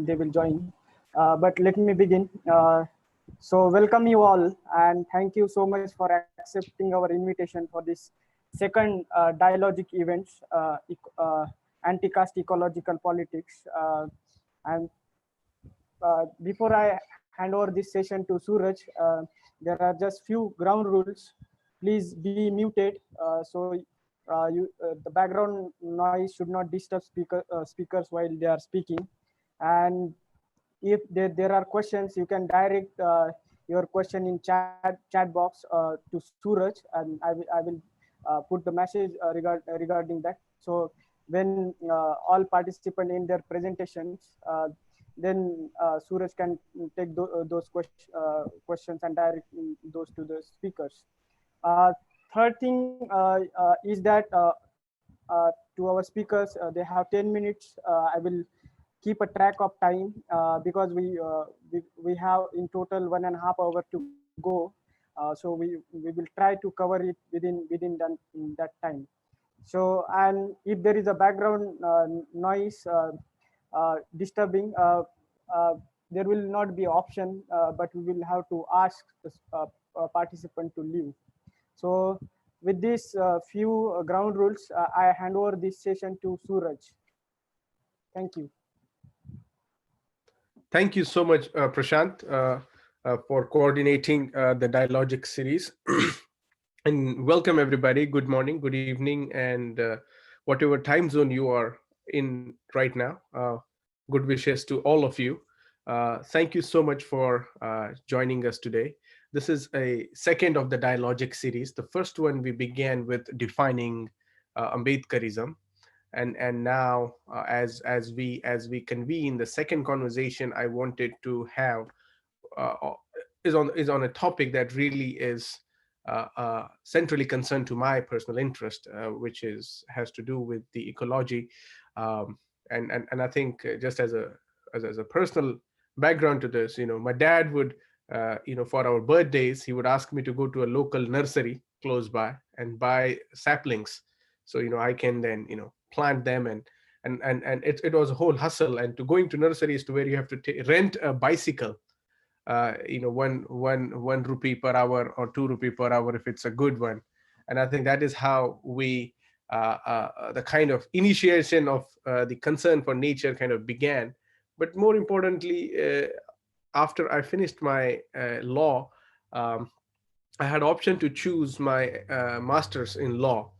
they will join. But let me begin. So welcome you all, and thank you so much for accepting our invitation for this second dialogic event, Anti-Caste Ecological Politics. And before I hand over this session to Suraj, there are just few ground rules. Please be muted, the background noise should not disturb speakers while they are speaking. And if there are questions, you can direct your question in chat box to Suraj, and I will put the message regarding that. So when all participants in their presentations, then Suraj can take those questions and direct those to the speakers. Third thing is that to our speakers, they have 10 minutes. I will keep a track of time because we have in total 1.5 hours to go. So we will try to cover it within that time. So, and if there is a background noise disturbing, there will not be option, but we will have to ask the participant to leave. So with these few ground rules, I hand over this session to Suraj. Thank you. Thank you so much, Prashant, for coordinating the Dialogics series. And welcome everybody. Good morning, good evening, and whatever time zone you are in right now. Good wishes to all of you. Thank you so much for joining us today. This is a second of the Dialogic series. The first one we began with defining Ambedkarism. And now as we convene the second conversation I wanted to have is on a topic that really is centrally concerned to my personal interest, which has to do with the ecology, and I think just as a personal background to this, my dad would for our birthdays he would ask me to go to a local nursery close by and buy saplings, so I can then plant them, and it was a whole hustle. And to going to nurseries to where you have to rent a bicycle, one rupee per hour or 2 rupee per hour if it's a good one. And I think that is how we the kind of initiation of the concern for nature kind of began. But more importantly, after I finished my law, I had option to choose my master's in law.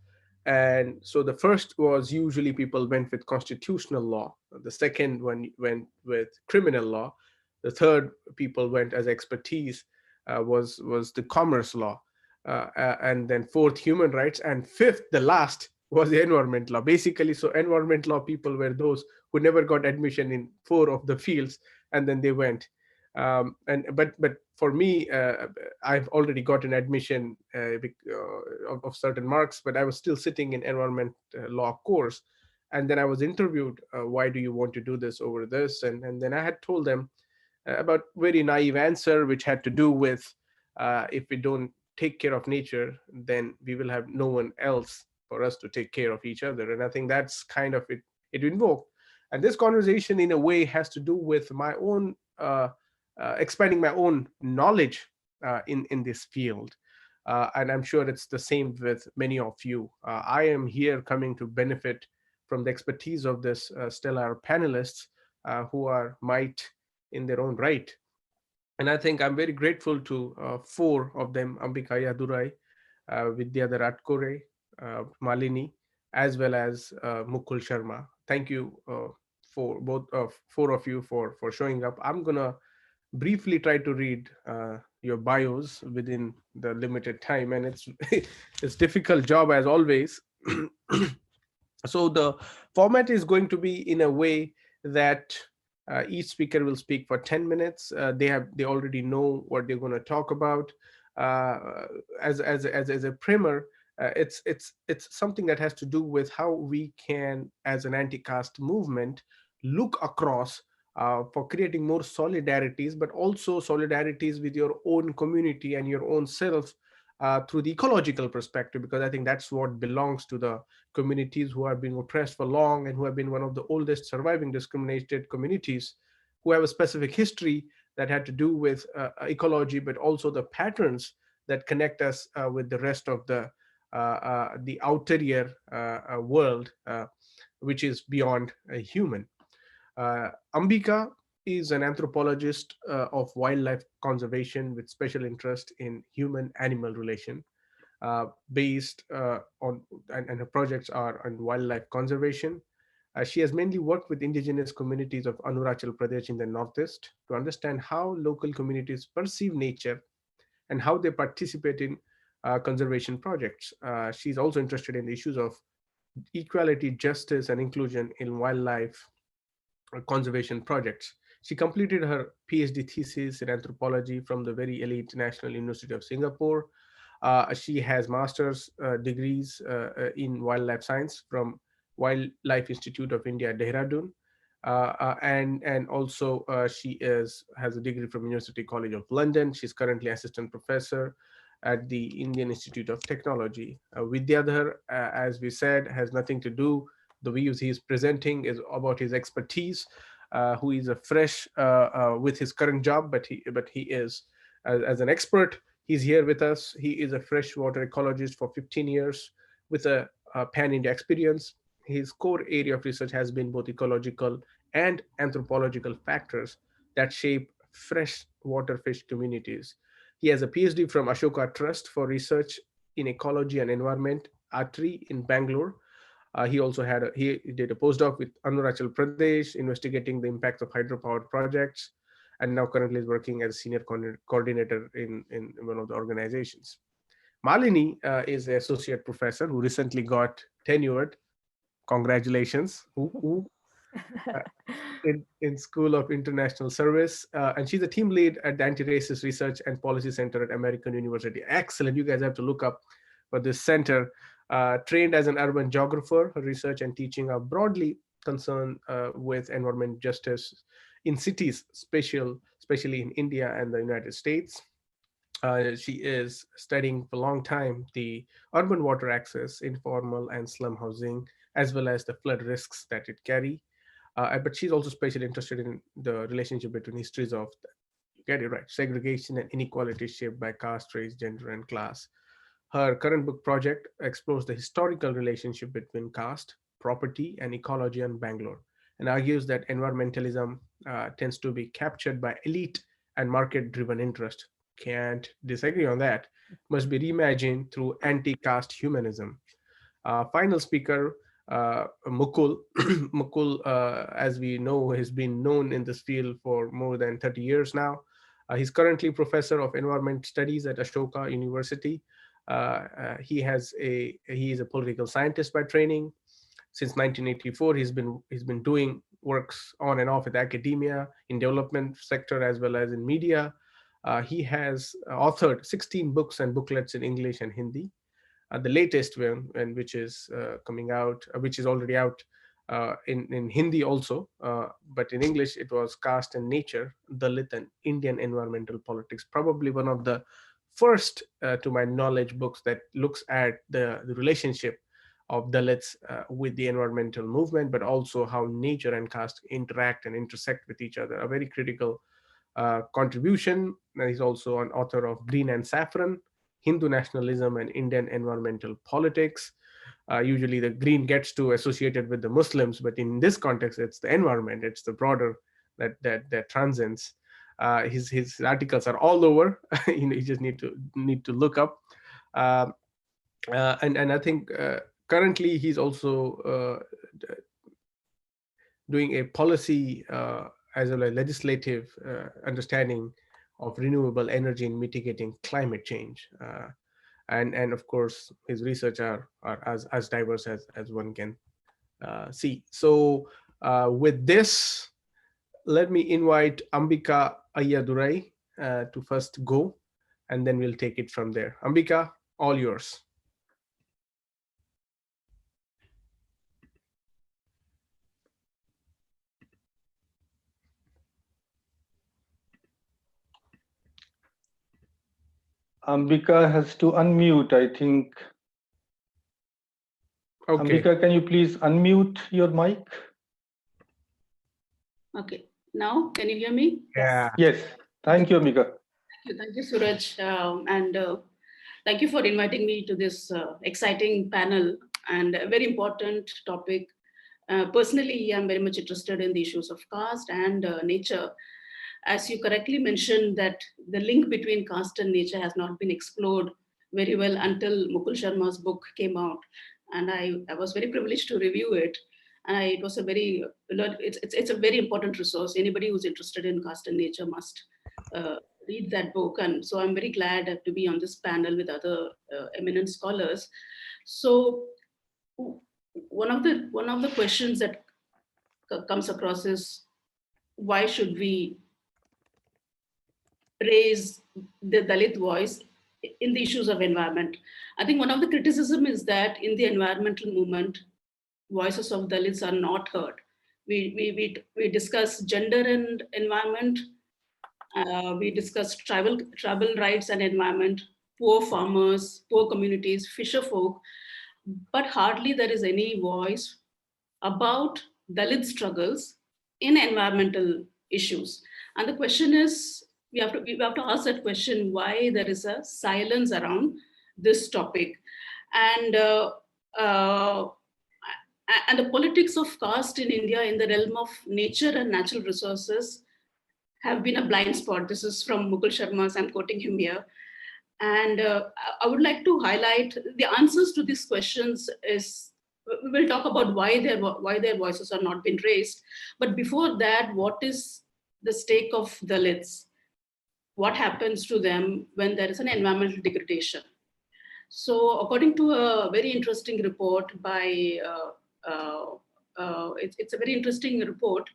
And so the first was usually people went with constitutional law. The second one went with criminal law. The third people went as expertise was the commerce law. And then fourth, human rights. And fifth, the last, was the environment law. Basically, so environment law people were those who never got admission in 4 of the fields, and then they went. But for me, I've already got an admission of certain marks, but I was still sitting in environment law course. And then I was interviewed, why do you want to do this over this? And then I had told them about very naive answer, which had to do with if we don't take care of nature, then we will have no one else for us to take care of each other. And I think that's kind of it invoked. And this conversation in a way has to do with my own expanding my own knowledge in this field. And I'm sure it's the same with many of you. I am here coming to benefit from the expertise of this stellar panelists who are might in their own right. And I think I'm very grateful to 4 of them, Ambika Aiyadurai, Vidyadhar Atkore, Malini, as well as Mukul Sharma. Thank you for both 4 of you for showing up. I'm gonna briefly try to read your bios within the limited time, and it's difficult job as always. So the format is going to be in a way that each speaker will speak for 10 minutes. They already know what they're going to talk about. As a primer, it's something that has to do with how we can, as an anti-caste movement, look across for creating more solidarities, but also solidarities with your own community and your own self through the ecological perspective, because I think that's what belongs to the communities who have been oppressed for long and who have been one of the oldest surviving discriminated communities who have a specific history that had to do with ecology, but also the patterns that connect us with the rest of the outerior world, which is beyond a human. Ambika is an anthropologist of wildlife conservation with special interest in human-animal relation, based on, and her projects are on wildlife conservation. She has mainly worked with indigenous communities of Arunachal Pradesh in the northeast to understand how local communities perceive nature and how they participate in conservation projects. She's also interested in the issues of equality, justice, and inclusion in wildlife conservation projects. She completed her PhD thesis in anthropology from the very elite National University of Singapore. She has master's degrees in wildlife science from Wildlife Institute of India, Dehradun. And also she has a degree from University College of London. She's currently assistant professor at the Indian Institute of Technology. Vidyadhar, as we said, has nothing to do. The views he is presenting is about his expertise, who is a fresh with his current job, but he is as an expert. He's here with us. He is a freshwater ecologist for 15 years with a pan-India experience. His core area of research has been both ecological and anthropological factors that shape freshwater fish communities. He has a PhD from Ashoka Trust for Research in Ecology and Environment, ATREE in Bangalore. He did a postdoc with Arunachal Pradesh, investigating the impacts of hydropower projects, and now currently is working as a senior coordinator in one of the organizations. Malini is an associate professor who recently got tenured. Congratulations. Uh, in School of International Service, and she's a team lead at the Anti-Racist Research and Policy Center at American University. Excellent. You guys have to look up for this center. Trained as an urban geographer, her research and teaching are broadly concerned with environment justice in cities, especially in India and the United States. She is studying for a long time the urban water access, informal and slum housing, as well as the flood risks that it carry. But she's also especially interested in the relationship between histories of, you get it right, segregation and inequality shaped by caste, race, gender, and class. Her current book project explores the historical relationship between caste, property, and ecology in Bangalore, and argues that environmentalism tends to be captured by elite and market-driven interest. Can't disagree on that. Must be reimagined through anti-caste humanism. Final speaker, Mukul. Mukul, as we know, has been known in this field for more than 30 years now. He's currently professor of environment studies at Ashoka University. He is a political scientist by training. Since 1984, he's been doing works on and off with academia, in development sector, as well as in media. He has authored 16 books and booklets in English and Hindi. The latest one, and which is coming out, which is already out in Hindi also, but in English it was Caste and Nature, Dalit and Indian Environmental Politics. Probably one of the first, to my knowledge, books that looks at the relationship of Dalits with the environmental movement, but also how nature and caste interact and intersect with each other. A very critical contribution. And he's also an author of Green and Saffron, Hindu Nationalism and Indian Environmental Politics. Usually the green gets to associated with the Muslims, but in this context, it's the environment, it's the broader that transcends. His articles are all over. You just need to look up. And I think currently he's also doing a policy as well as legislative understanding of renewable energy in mitigating climate change. And of course, his research are as diverse as one can see. So with this, let me invite Ambika Ayyadurai to first go, and then we'll take it from there. Ambika, all yours. Ambika has to unmute, I think. Okay. Ambika, can you please unmute your mic? Okay. Now, can you hear me? Yeah. Yes. Thank you, Ambika. Thank you, Suraj. And thank you for inviting me to this exciting panel and a very important topic. Personally, I'm very much interested in the issues of caste and nature. As you correctly mentioned, that the link between caste and nature has not been explored very well until Mukul Sharma's book came out. And I was very privileged to review it. And it was a very, it's a very important resource. Anybody who's interested in caste and nature must read that book. And so I'm very glad to be on this panel with other eminent scholars. So one of the questions that comes across is, why should we raise the Dalit voice in the issues of environment? I think one of the criticism is that in the environmental movement, voices of Dalits are not heard. We discuss gender and environment. We discuss tribal rights and environment, poor farmers, poor communities, fisher folk, but hardly there is any voice about Dalit struggles in environmental issues. And the question is, we have to ask that question, why there is a silence around this topic. And and the politics of caste in India in the realm of nature and natural resources have been a blind spot. This is from Mukul Sharma's, I'm quoting him here. And I would like to highlight the answers to these questions is, we will talk about why their voices are not been raised. But before that, what is the stake of Dalits? What happens to them when there is an environmental degradation? So according to a very interesting report by, it's a very interesting report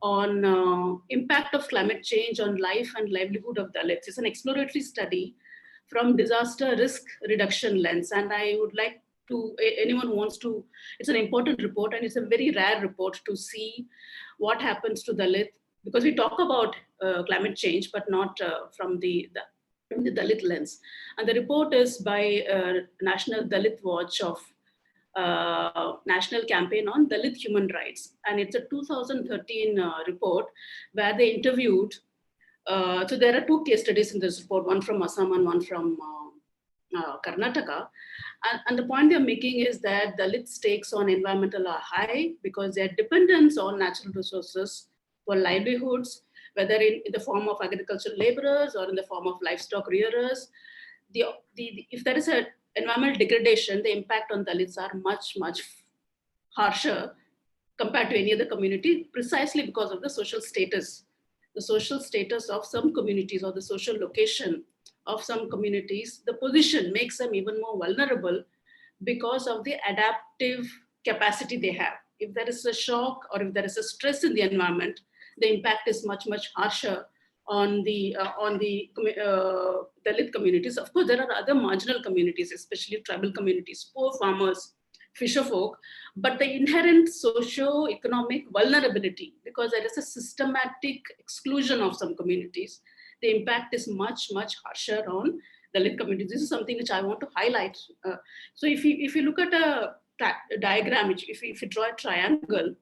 on impact of climate change on life and livelihood of Dalits. It's an exploratory study from disaster risk reduction lens. And I would like to, anyone who wants to, it's an important report and it's a very rare report to see what happens to Dalit, because we talk about climate change, but not from the Dalit lens. And the report is by National Dalit Watch of National Campaign on Dalit Human Rights. And it's a 2013 report where they interviewed, so there are two case studies in this report, one from Assam and one from Karnataka. And the point they're making is that Dalit stakes on environmental are high because their dependence on natural resources for livelihoods, whether in the form of agricultural laborers or in the form of livestock rearers. If there is an environmental degradation, the impact on Dalits are much, much harsher compared to any other community, precisely because of the social status. The social status of some communities or the social location of some communities, the position makes them even more vulnerable because of the adaptive capacity they have. If there is a shock or if there is a stress in the environment, the impact is much, much harsher on the Dalit communities. Of course, there are other marginal communities, especially tribal communities, poor farmers, fisher folk, but the inherent socio-economic vulnerability, because there is a systematic exclusion of some communities, the impact is much, much harsher on Dalit communities. This is something which I want to highlight. So if you look at a diagram, if you draw a triangle,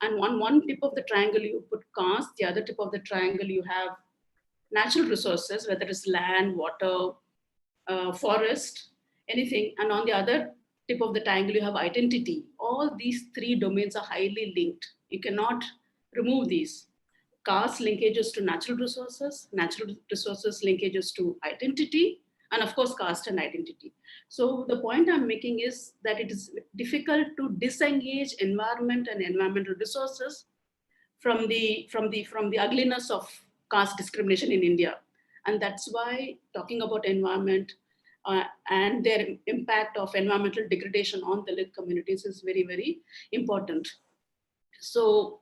and one tip of the triangle you put caste, the other tip of the triangle you have natural resources, whether it's land, water, forest, anything, and on the other tip of the triangle you have identity. All these three domains are highly linked. You cannot remove these. Caste linkages to natural resources linkages to identity, and of course caste and identity. So the point I'm making is that it is difficult to disengage environment and environmental resources from the ugliness of caste discrimination in India. And that's why talking about environment and their impact of environmental degradation on Dalit communities is very, very important. So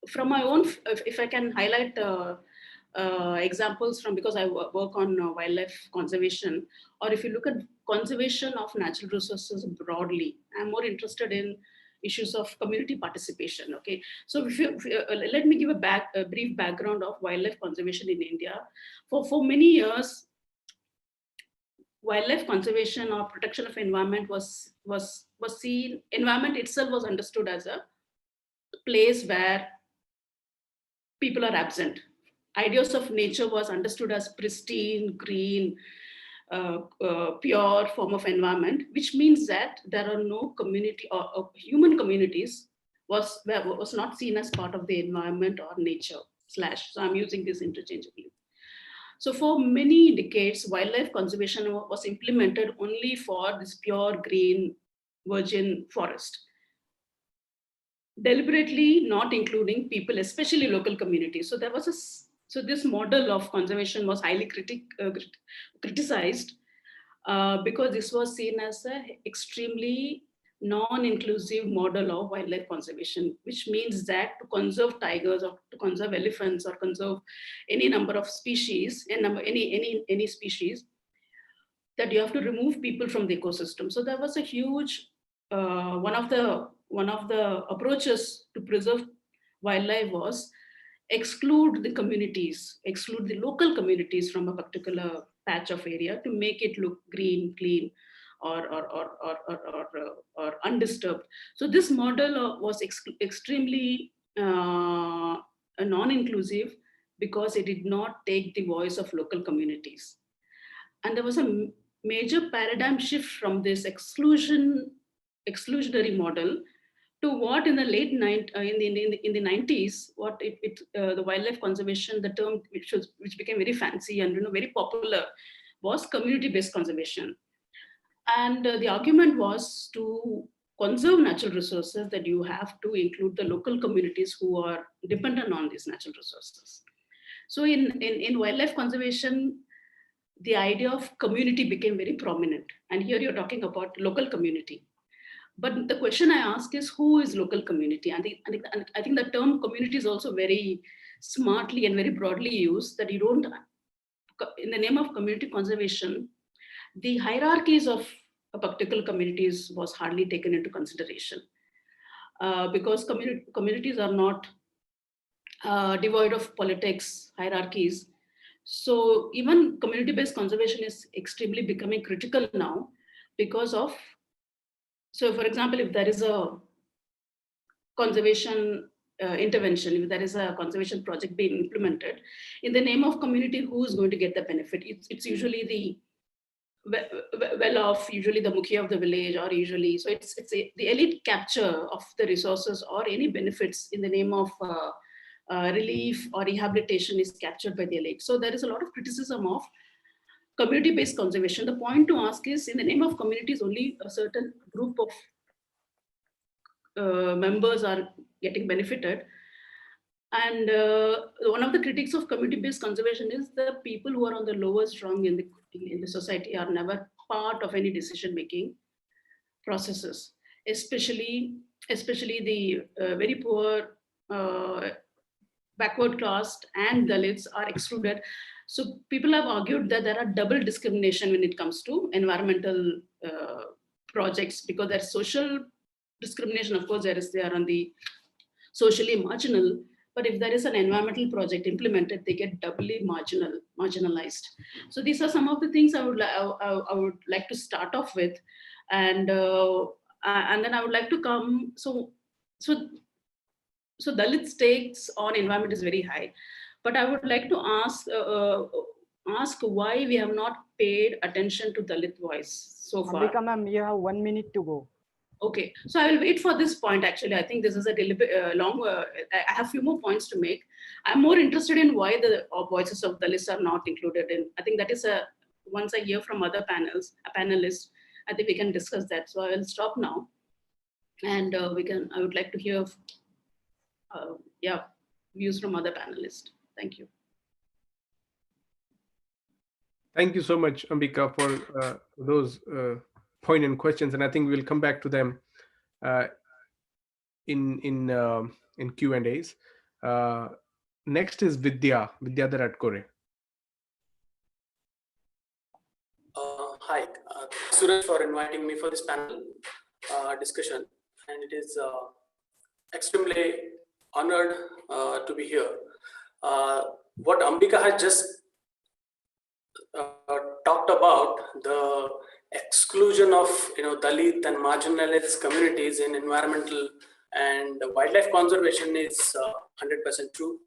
from my own, if I can highlight examples from, because I work on wildlife conservation, or if you look at conservation of natural resources broadly, I'm more interested in issues of community participation. Okay, so let me give a brief background of wildlife conservation in India. For many years, wildlife conservation or protection of environment was seen, environment itself was understood as a place where people are absent. Ideas of nature was understood as pristine, green, pure form of environment, which means that there are no community or human communities was not seen as part of the environment or nature slash. So I'm using this interchangeably. So for many decades, wildlife conservation was implemented only for this pure green virgin forest, deliberately not including people, especially local communities. So there was a so this model of conservation was highly criticized because this was seen as an extremely non-inclusive model of wildlife conservation, which means that to conserve tigers or to conserve elephants or conserve any number of species, any species, that you have to remove people from the ecosystem. So there was a huge one of the approaches to preserve wildlife was exclude the communities, exclude the local communities from a particular patch of area to make it look green, clean, or undisturbed. So this model was extremely non-inclusive because it did not take the voice of local communities. And there was a major paradigm shift from this exclusionary model to what in the late in the 90s, what the wildlife conservation, the term which became very fancy and very popular, was community-based conservation. And the argument was to conserve natural resources that you have to include the local communities who are dependent on these natural resources. So in wildlife conservation, the idea of community became very prominent. And here you're talking about local community. But the question I ask is, who is local community? I think the term community is also very smartly and very broadly used, that you don't, in the name of community conservation, the hierarchies of a particular communities was hardly taken into consideration because communities are not devoid of politics, hierarchies. So even community-based conservation is extremely becoming critical now because of, so for example, if there is a conservation intervention, if there is a conservation project being implemented, in the name of community, who is going to get the benefit? It's usually the well-off, usually the mukhia of the village, or usually, so it's the elite capture of the resources or any benefits in the name of relief or rehabilitation is captured by the elite. So there is a lot of criticism of community-based conservation. The point to ask is, in the name of communities, only a certain group of members are getting benefited. And one of the critics of community-based conservation is the people who are on the lowest rung in the society are never part of any decision-making processes, especially the very poor, backward class and Dalits are excluded. So people have argued that there are double discrimination when it comes to environmental projects, because there's social discrimination, of course, they are on the socially marginal, but if there is an environmental project implemented, they get doubly marginalized. So these are some of the things I would like to start off with, and then I would like to come. So Dalit stakes on environment is very high, but I would like to ask why we have not paid attention to Dalit voice so far. Ambika ma'am, you have 1 minute to go. Okay, so I will wait for this point. Actually, I think this is a long. I have a few more points to make. I'm more interested in why the voices of Dalits are not included in. I think that is once I hear from other panelists, I think we can discuss that. So I will stop now, and I would like to hear, views from other panelists. Thank you. Thank you so much, Ambika, for those poignant questions, and I think we'll come back to them in Q&As. Next is Vidyadhar Atkore. Hi, Suraj, for inviting me for this panel discussion, and it is extremely honored to be here. What Ambika had just talked about, the exclusion of Dalit and marginalized communities in environmental and wildlife conservation is 100% true.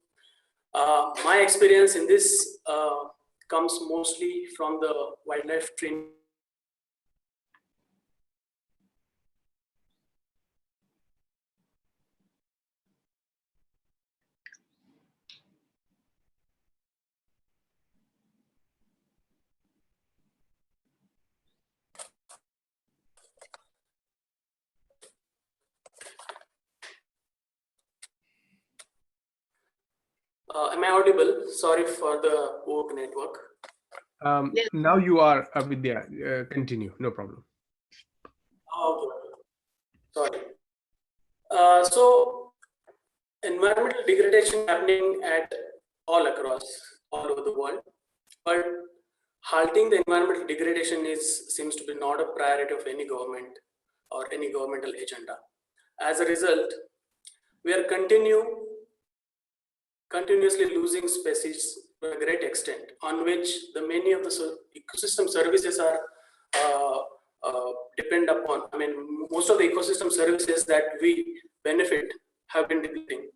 My experience in this comes mostly from the wildlife training. Am I audible? Sorry for the poor network. Yes. Now you are, Vidya. Continue, no problem. Okay. Sorry. So environmental degradation happening at all across, all over the world, but halting the environmental degradation seems to be not a priority of any government or any governmental agenda. As a result, we are continuously losing species to a great extent, on which the many of the ecosystem services are depend upon. I mean, most of the ecosystem services that we benefit have been depleting.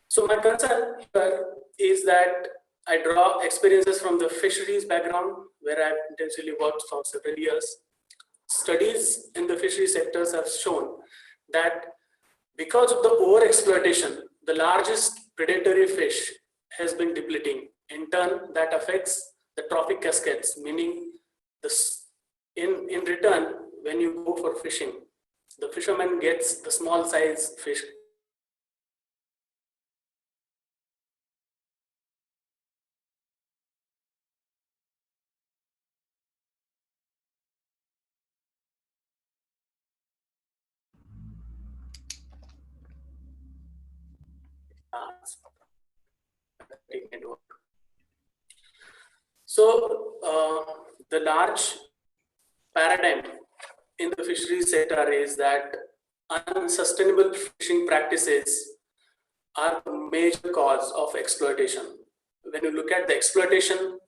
So my concern here is that I draw experiences from the fisheries background, where I've intensively worked for several years. Studies in the fishery sectors have shown that because of the overexploitation, the largest predatory fish has been depleting. In turn, that affects the trophic cascades, meaning in return, when you go for fishing, the fisherman gets the small size fish. So the large paradigm in the fisheries sector is that unsustainable fishing practices are the major cause of exploitation. When you look at the exploitation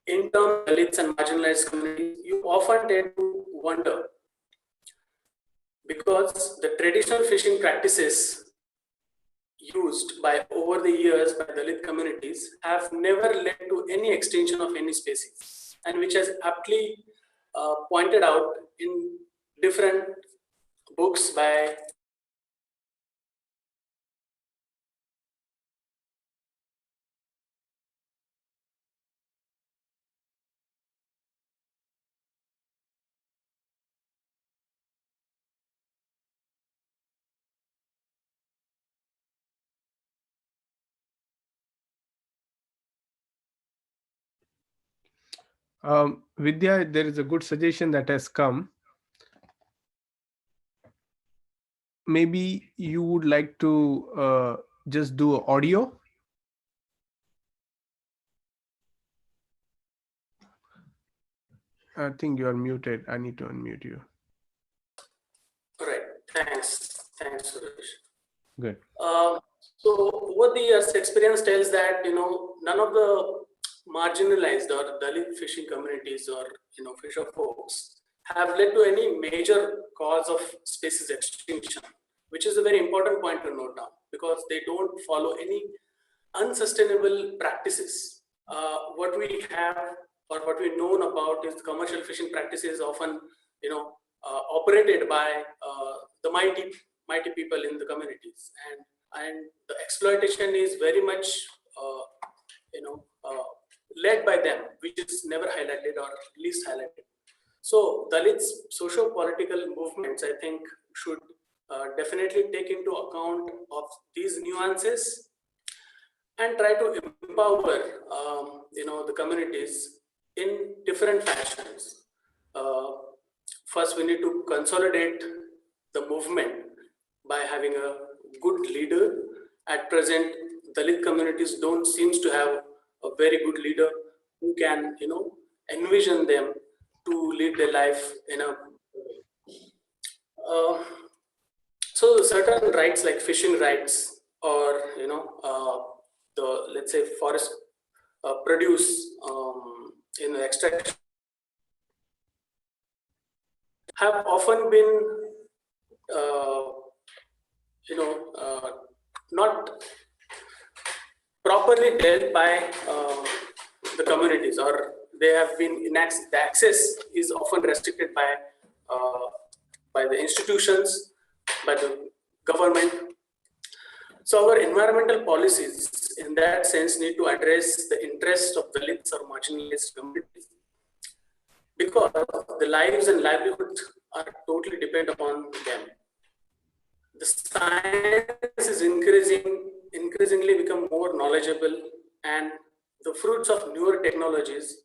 in terms of Dalits and marginalized communities, you often tend to wonder, because the traditional fishing practices used by over the years by Dalit communities have never led to any extinction of any species, and which has aptly pointed out in different books by Vidya, there is a good suggestion that has come. Maybe you would like to just do audio. I think you are muted. I need to unmute you. All right. Thanks, Suraj. Good. So over the years, experience tells that none of the marginalized or Dalit fishing communities or fisher folks have led to any major cause of species extinction, which is a very important point to note down, because they don't follow any unsustainable practices. What we have or what we know about is commercial fishing practices often operated by the mighty people in the communities, and the exploitation is very much led by them, which is never highlighted or least highlighted. So Dalits socio-political movements, I think, should definitely take into account of these nuances and try to empower the communities in different fashions. First, we need to consolidate the movement by having a good leader. At present, Dalit communities don't seems to have a very good leader who can envision them to lead their life in a so certain rights like fishing rights or the, let's say, forest produce extraction have often been not properly dealt by the communities, or they have been the access is often restricted by the institutions, by the government. So our environmental policies in that sense need to address the interests of Dalits or marginalized communities, because the lives and livelihoods are totally dependent upon them. The science is increasingly become more knowledgeable, and the fruits of newer technologies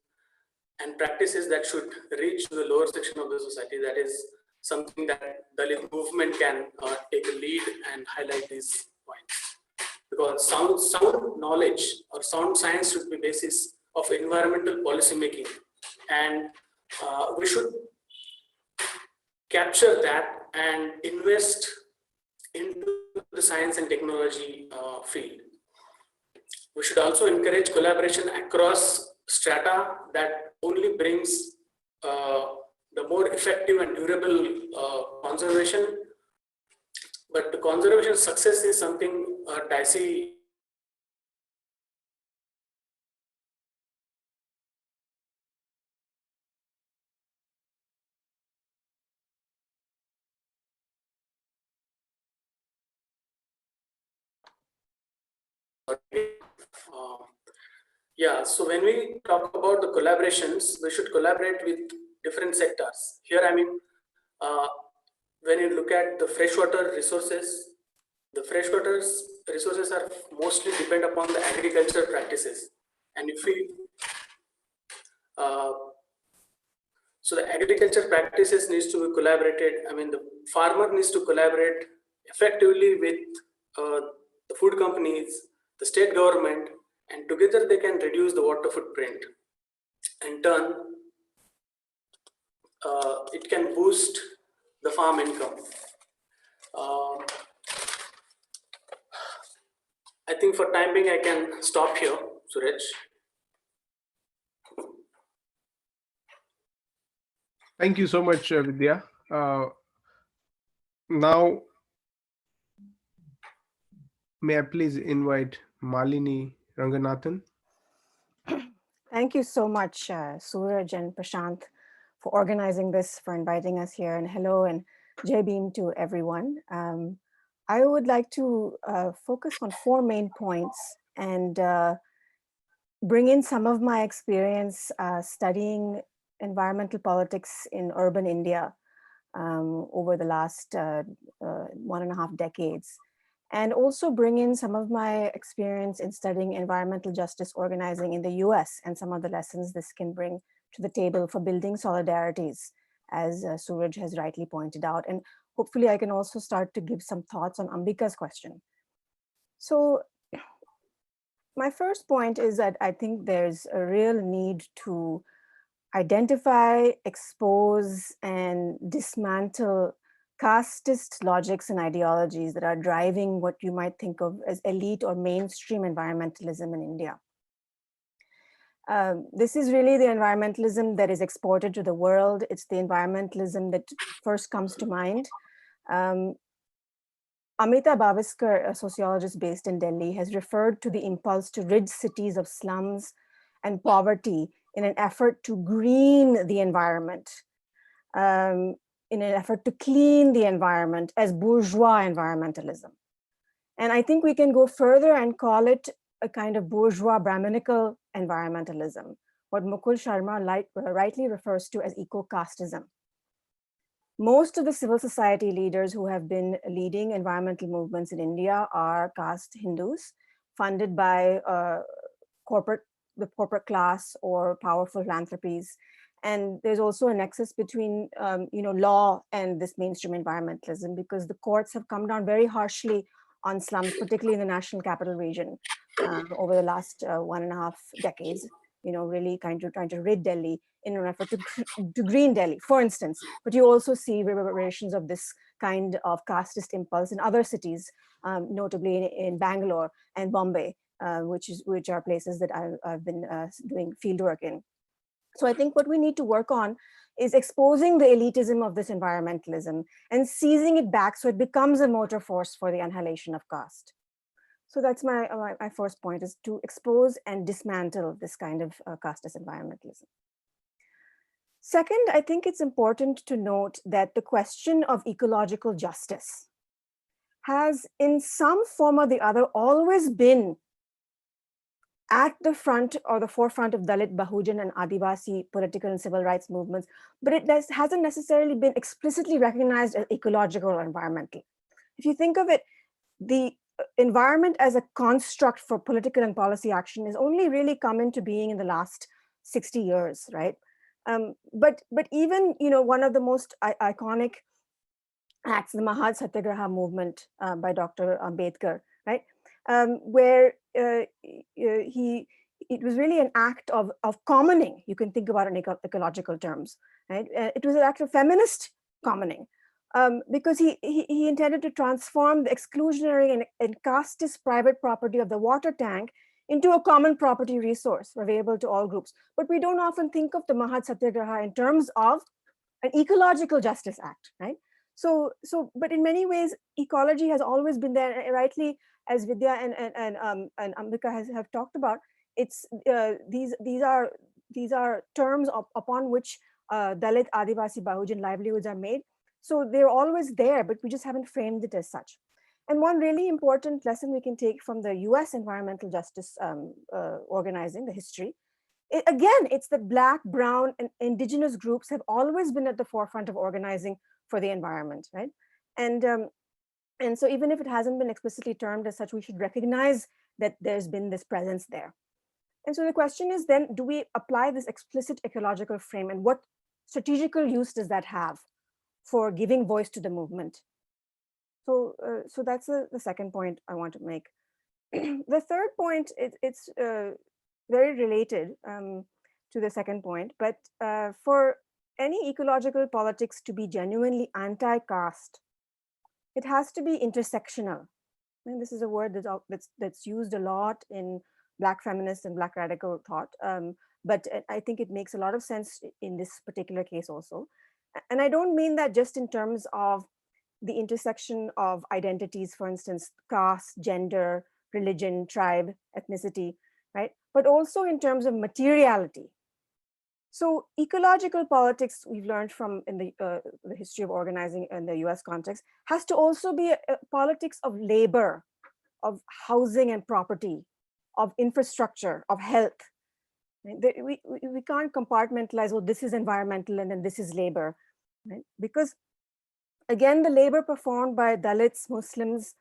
and practices that should reach the lower section of the society, that is something that Dalit movement can take a lead and highlight these points. Because sound knowledge or sound science should be basis of environmental policy making, and we should capture that and invest into the science and technology field. We should also encourage collaboration across strata that only brings the more effective and durable conservation. But the conservation success is something dicey. Yeah, so when we talk about the collaborations, we should collaborate with different sectors. Here, I mean, when you look at the freshwater resources, the freshwater resources are mostly depend upon the agricultural practices. And if we, so the agriculture practices needs to be collaborated. I mean, the farmer needs to collaborate effectively with the food companies, the state government, and together they can reduce the water footprint. In turn, it can boost the farm income. I think for time being, I can stop here, Suraj. Thank you so much, Vidya. Now, may I please invite Malini Ranganathan? Thank you so much, Suraj and Prashant, for organizing this, for inviting us here, and hello and Jai Bhim to everyone. I would like to focus on 4 main points and bring in some of my experience studying environmental politics in urban India over the last 1.5 decades. And also bring in some of my experience in studying environmental justice organizing in the US and some of the lessons this can bring to the table for building solidarities, as Suraj has rightly pointed out. And hopefully I can also start to give some thoughts on Ambika's question. So my first point is that I think there's a real need to identify, expose, and dismantle casteist logics and ideologies that are driving what you might think of as elite or mainstream environmentalism in India. This is really the environmentalism that is exported to the world. It's the environmentalism that first comes to mind. Amita Bhaviskar, a sociologist based in Delhi, has referred to the impulse to rid cities of slums and poverty in an effort to green the environment, in an effort to clean the environment, as bourgeois environmentalism. And I think we can go further and call it a kind of bourgeois Brahminical environmentalism, what Mukul Sharma rightly refers to as eco-casteism. Most of the civil society leaders who have been leading environmental movements in India are caste Hindus, funded by the corporate class or powerful philanthropies. And there's also a nexus between law and this mainstream environmentalism, because the courts have come down very harshly on slums, particularly in the National Capital Region over the last 1.5 decades, really trying to rid Delhi in an effort to green Delhi, for instance. But you also see reverberations of this kind of casteist impulse in other cities, notably in Bangalore and Bombay, which are places that I've been doing fieldwork in. So I think what we need to work on is exposing the elitism of this environmentalism and seizing it back so it becomes a motor force for the annihilation of caste. So that's my first point, is to expose and dismantle this kind of casteist environmentalism. Second, I think it's important to note that the question of ecological justice has in some form or the other always been at the front or the forefront of Dalit, Bahujan and Adivasi political and civil rights movements, but it hasn't necessarily been explicitly recognized as ecological or environmental. If you think of it, the environment as a construct for political and policy action is only really come into being in the last 60 years, right? But even, one of the most iconic acts, the Mahad Satyagraha movement by Dr. Ambedkar, right? Where it was really an act of commoning. You can think about it in ecological terms, right? It was an act of feminist commoning, because he intended to transform the exclusionary and casteist private property of the water tank into a common property resource available to all groups. But we don't often think of the Mahad Satyagraha in terms of an ecological justice act, right? But in many ways, ecology has always been there, rightly, as Vidya and Ambika have talked about. It's these are terms upon which Dalit, Adivasi, Bahujan livelihoods are made. So they're always there, but we just haven't framed it as such. And one really important lesson we can take from the US environmental justice organizing, the history, again, it's that Black, Brown, and indigenous groups have always been at the forefront of organizing for the environment, right? And so even if it hasn't been explicitly termed as such, we should recognize that there's been this presence there. And so the question is then, do we apply this explicit ecological frame, and what strategical use does that have for giving voice to the movement? So that's the second point I want to make. The third point, it's very related to the second point, but for any ecological politics to be genuinely anti-caste, it has to be intersectional. And this is a word that's used a lot in Black feminist and Black radical thought, but I think it makes a lot of sense in this particular case also. And I don't mean that just in terms of the intersection of identities, for instance, caste, gender, religion, tribe, ethnicity, right? But also in terms of materiality. So ecological politics, we've learned from in the history of organizing in the US context, has to also be a politics of labor, of housing and property, of infrastructure, of health. We can't compartmentalize, well, this is environmental and then this is labor, right? Because again, the labor performed by Dalits, Muslims,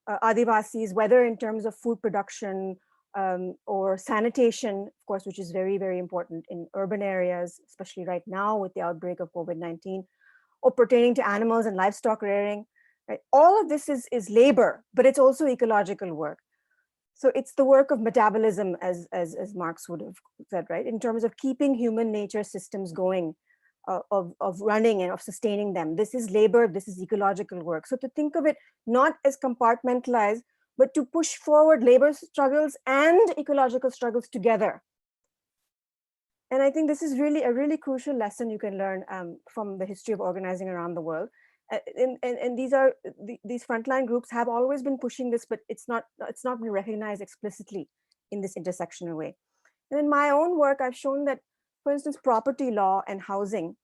Adivasis, whether in terms of food production or sanitation, of course, which is very, very important in urban areas, especially right now with the outbreak of COVID-19, or pertaining to animals and livestock rearing, right? All of this is labor, but it's also ecological work. So it's the work of metabolism, as Marx would have said, right? In terms of keeping human nature systems going, of running and of sustaining them. This is labor, this is ecological work. So to think of it not as compartmentalized, but to push forward labor struggles and ecological struggles together. And I think this is really a really crucial lesson you can learn from the history of organizing around the world. And these frontline groups have always been pushing this, but it's not been recognized explicitly in this intersectional way. And in my own work, I've shown that, for instance, property law and housing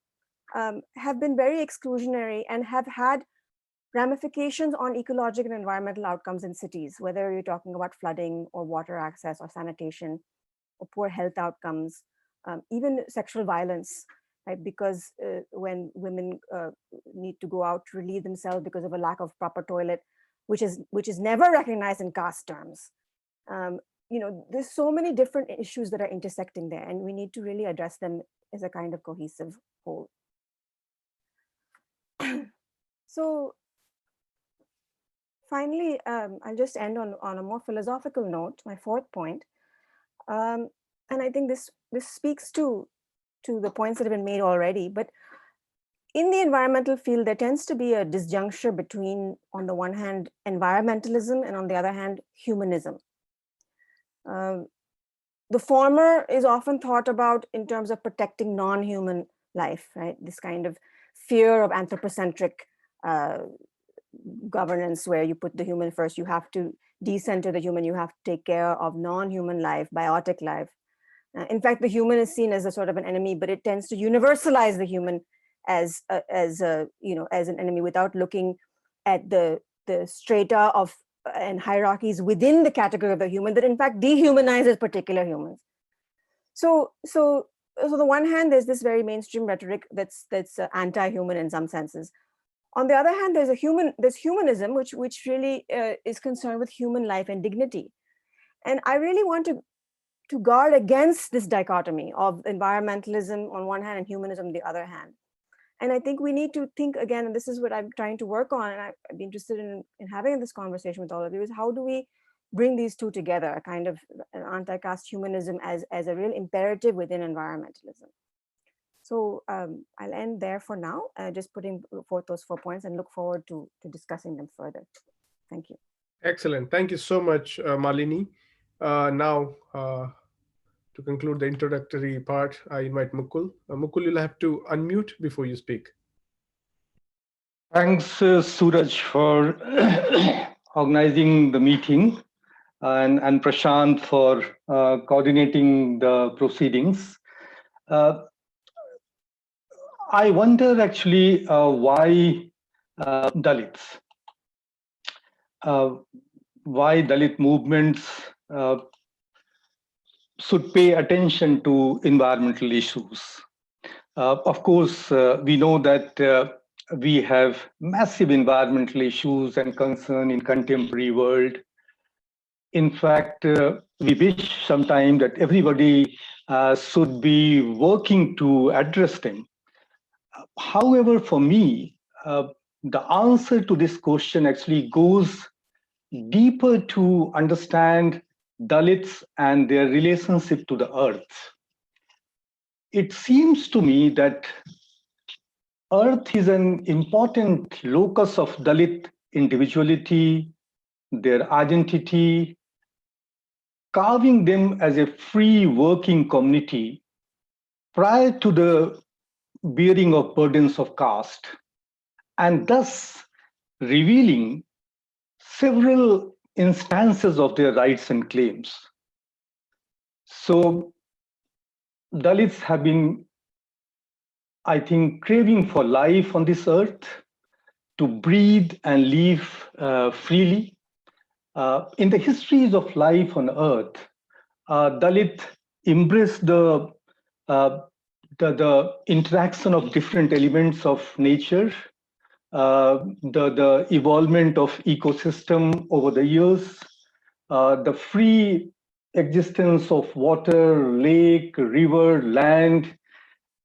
have been very exclusionary and have had ramifications on ecological and environmental outcomes in cities, whether you're talking about flooding or water access or sanitation or poor health outcomes, even sexual violence, right? Because when women need to go out to relieve themselves because of a lack of proper toilet, which is never recognized in caste terms. There's so many different issues that are intersecting there, and we need to really address them as a kind of cohesive whole. So finally, I'll just end on a more philosophical note, my fourth point. And I think this speaks to the points that have been made already, but in the environmental field, there tends to be a disjuncture between, on the one hand, environmentalism, and on the other hand, humanism. The former is often thought about in terms of protecting non-human life, right? This kind of fear of anthropocentric governance where you put the human first. You have to decenter the human. You have to take care of non-human life, biotic life. In fact, the human is seen as a sort of an enemy, but it tends to universalize the human as an enemy without looking at the strata of and hierarchies within the category of the human that in fact dehumanizes particular humans. So on the one hand, there's this very mainstream rhetoric that's anti-human in some senses. On the other hand, there's humanism, which really is concerned with human life and dignity. And I really want to guard against this dichotomy of environmentalism on one hand and humanism on the other hand. And I think we need to think again, and this is what I'm trying to work on, and I'd be interested in having this conversation with all of you, is how do we bring these two together, a kind of an anti-caste humanism as a real imperative within environmentalism. So I'll end there for now, just putting forth those 4 points and look forward to discussing them further. Thank you. Excellent. Thank you so much, Malini. Now, to conclude the introductory part, I invite Mukul. Mukul, you'll have to unmute before you speak. Thanks, Suraj, for organizing the meeting, and Prashant for coordinating the proceedings. I wonder actually why Dalits, why Dalit movements should pay attention to environmental issues. Of course, we know that we have massive environmental issues and concern in contemporary world. In fact, we wish sometimes that everybody should be working to address them. However, for me, the answer to this question actually goes deeper to understand Dalits and their relationship to the earth. It seems to me that earth is an important locus of Dalit individuality, their identity, carving them as a free working community prior to the bearing of burdens of caste, and thus revealing several instances of their rights and claims. So Dalits have been, I think, craving for life on this earth, to breathe and live freely. In the histories of life on earth, Dalit embraced the interaction of different elements of nature, the evolvement of ecosystem over the years, the free existence of water, lake, river, land,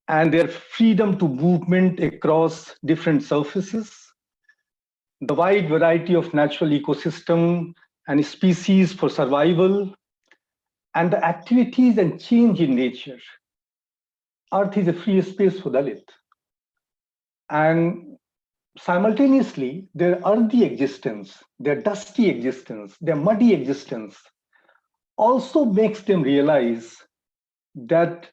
and their freedom to movement across different surfaces, the wide variety of natural ecosystem and species for survival, and the activities and change in nature. Earth is a free space for Dalit. And simultaneously, their earthy existence, their dusty existence, their muddy existence also makes them realize that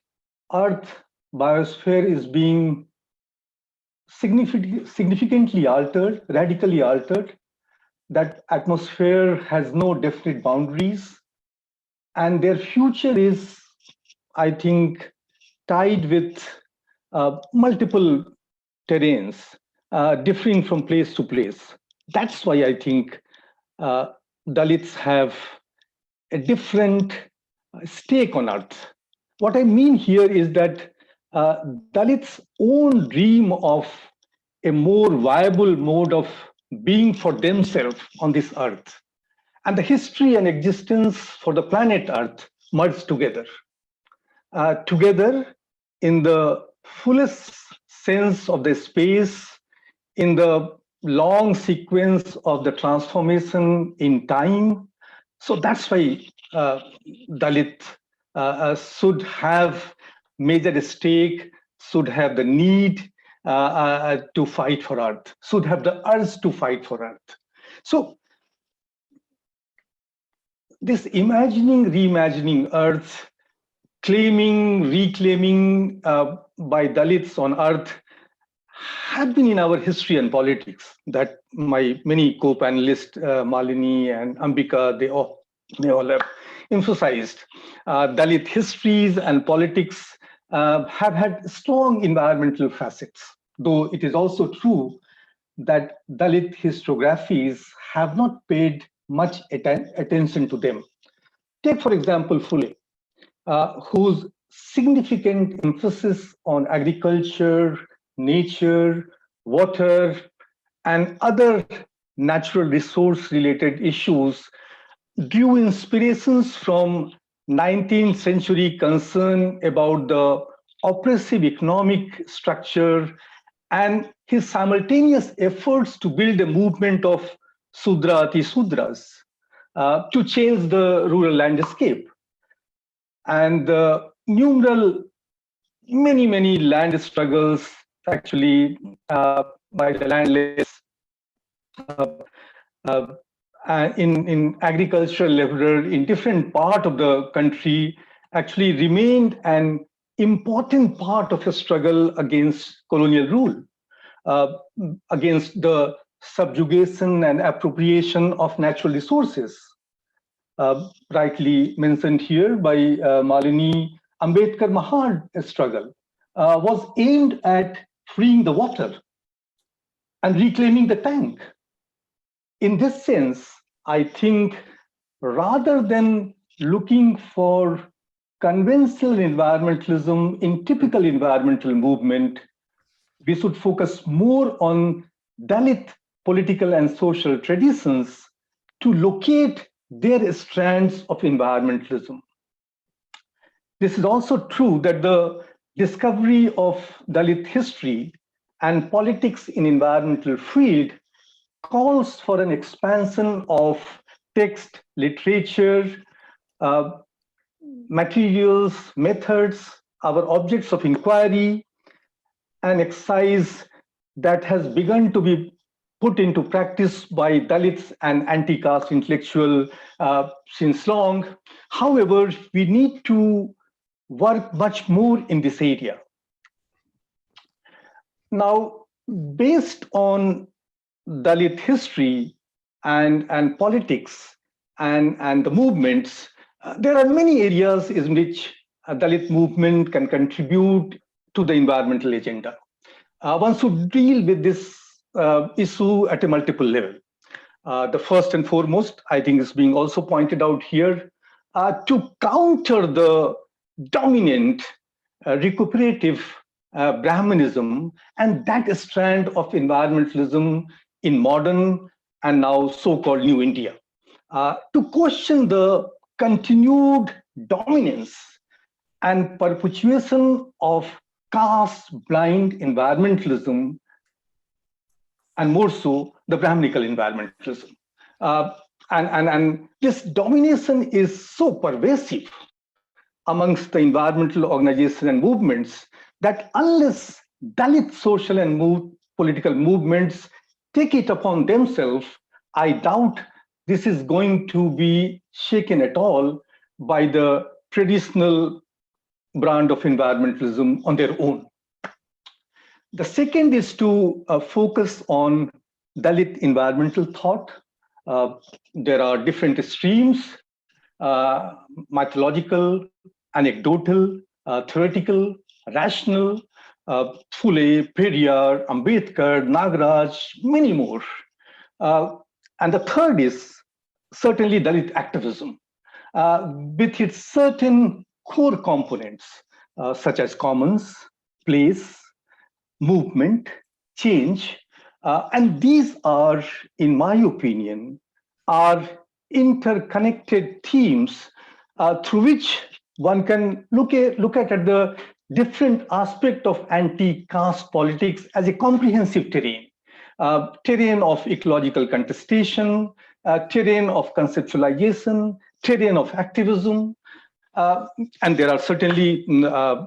Earth biosphere is being significantly altered, radically altered, that atmosphere has no definite boundaries, and their future is, I think, tied with multiple terrains, differing from place to place. That's why I think Dalits have a different stake on earth. What I mean here is that Dalits' own dream of a more viable mode of being for themselves on this earth, and the history and existence for the planet Earth merge together. Together in the fullest sense of the space, in the long sequence of the transformation in time. So that's why Dalit should have major stake, should have the need to fight for earth, should have the urge to fight for earth. So this imagining, reimagining earth, claiming, reclaiming by Dalits on earth have been in our history and politics that my many co-panelists, Malini and Ambika, they all have emphasized. Dalit histories and politics have had strong environmental facets, though it is also true that Dalit historiographies have not paid much attention to them. Take, for example, Phule, whose significant emphasis on agriculture, nature, water, and other natural resource-related issues drew inspirations from 19th century concern about the oppressive economic structure and his simultaneous efforts to build a movement of Sudrati Sudras to change the rural landscape. And the many land struggles actually by the landless in agricultural labor in different part of the country actually remained an important part of a struggle against colonial rule, against the subjugation and appropriation of natural resources. Rightly mentioned here by Malini, Ambedkar Mahad struggle was aimed at freeing the water and reclaiming the tank. In this sense, I think rather than looking for conventional environmentalism in typical environmental movement, we should focus more on Dalit political and social traditions to locate their strands of environmentalism. This is also true that the discovery of Dalit history and politics in environmental field calls for an expansion of text, literature, materials, methods, our objects of inquiry, an exercise that has begun to be put into practice by Dalits and anti-caste intellectual since long. However, we need to work much more in this area. Now, based on Dalit history and politics and the movements, there are many areas in which a Dalit movement can contribute to the environmental agenda. One should deal with this issue at a multiple level. The first and foremost, I think, is being also pointed out here, to counter the dominant recuperative Brahmanism and that strand of environmentalism in modern and now so-called New India, to question the continued dominance and perpetuation of caste-blind environmentalism, and more so the Brahminical environmentalism. And this domination is so pervasive amongst the environmental organizations and movements that unless Dalit social and political movements take it upon themselves, I doubt this is going to be shaken at all by the traditional brand of environmentalism on their own. The second is to focus on Dalit environmental thought. There are different streams, mythological, anecdotal, theoretical, rational, Phule, Periyar, Ambedkar, Nagaraj, many more. And the third is certainly Dalit activism, with its certain core components, such as commons, place, movement, change. And these are, in my opinion, are interconnected themes through which one can look at the different aspect of anti-caste politics as a comprehensive terrain, terrain of ecological contestation, terrain of conceptualization, terrain of activism, and there are certainly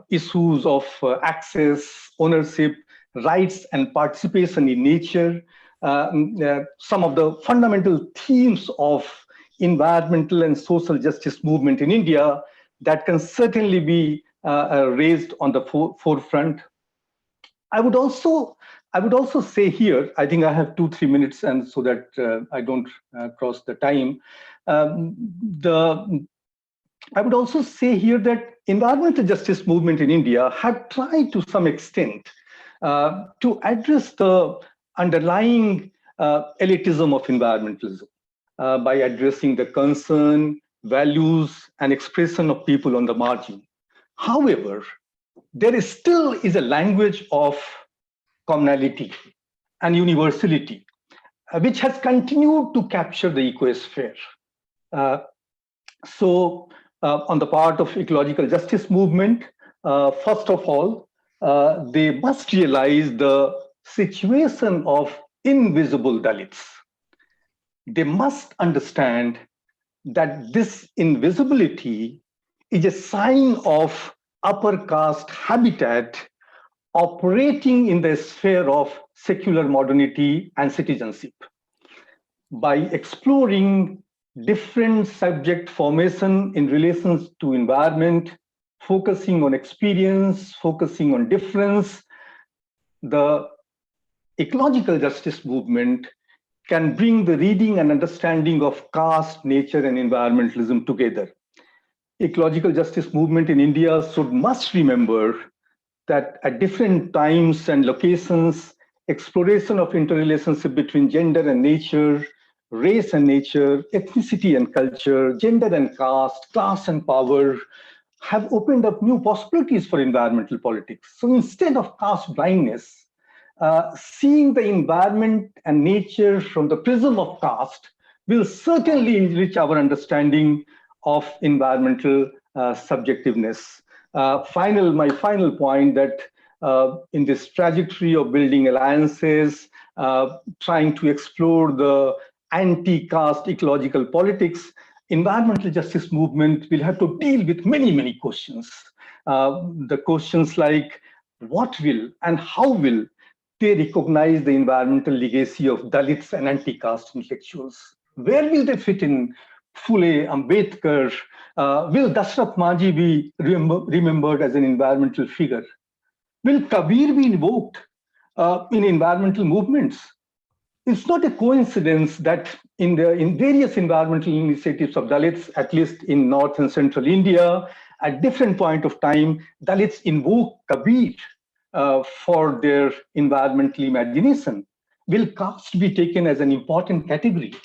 issues of access, ownership, rights, and participation in nature. Some of the fundamental themes of environmental and social justice movement in India that can certainly be raised on the forefront. I would also I would also say here, I think I have 2-3 minutes, and so that I don't cross the time. I would also say here that environmental justice movement in India had tried to some extent to address the underlying elitism of environmentalism by addressing the concern, values, and expression of people on the margin. However, there still is a language of commonality and universality, which has continued to capture the ecosphere. So on the part of ecological justice movement, first of all, they must realize the situation of invisible Dalits. They must understand that this invisibility is a sign of upper caste habitat operating in the sphere of secular modernity and citizenship. By exploring different subject formation in relation to environment, focusing on experience, focusing on difference, the ecological justice movement can bring the reading and understanding of caste, nature, and environmentalism together. Ecological justice movement in India must remember that at different times and locations, exploration of interrelationship between gender and nature, race and nature, ethnicity and culture, gender and caste, class and power have opened up new possibilities for environmental politics. So instead of caste blindness, seeing the environment and nature from the prism of caste will certainly enrich our understanding of environmental subjectiveness. My final point that in this trajectory of building alliances, trying to explore the anti-caste ecological politics, environmental justice movement will have to deal with many, many questions. The questions like what will and how will they recognize the environmental legacy of Dalits and anti-caste intellectuals? Where will they fit in? Phule, Ambedkar, will Dashrath Manjhi be remembered as an environmental figure? Will Kabir be invoked in environmental movements? It's not a coincidence that in various environmental initiatives of Dalits, at least in North and Central India, at different point of time, Dalits invoke Kabir for their environmental imagination. Will caste be taken as an important category?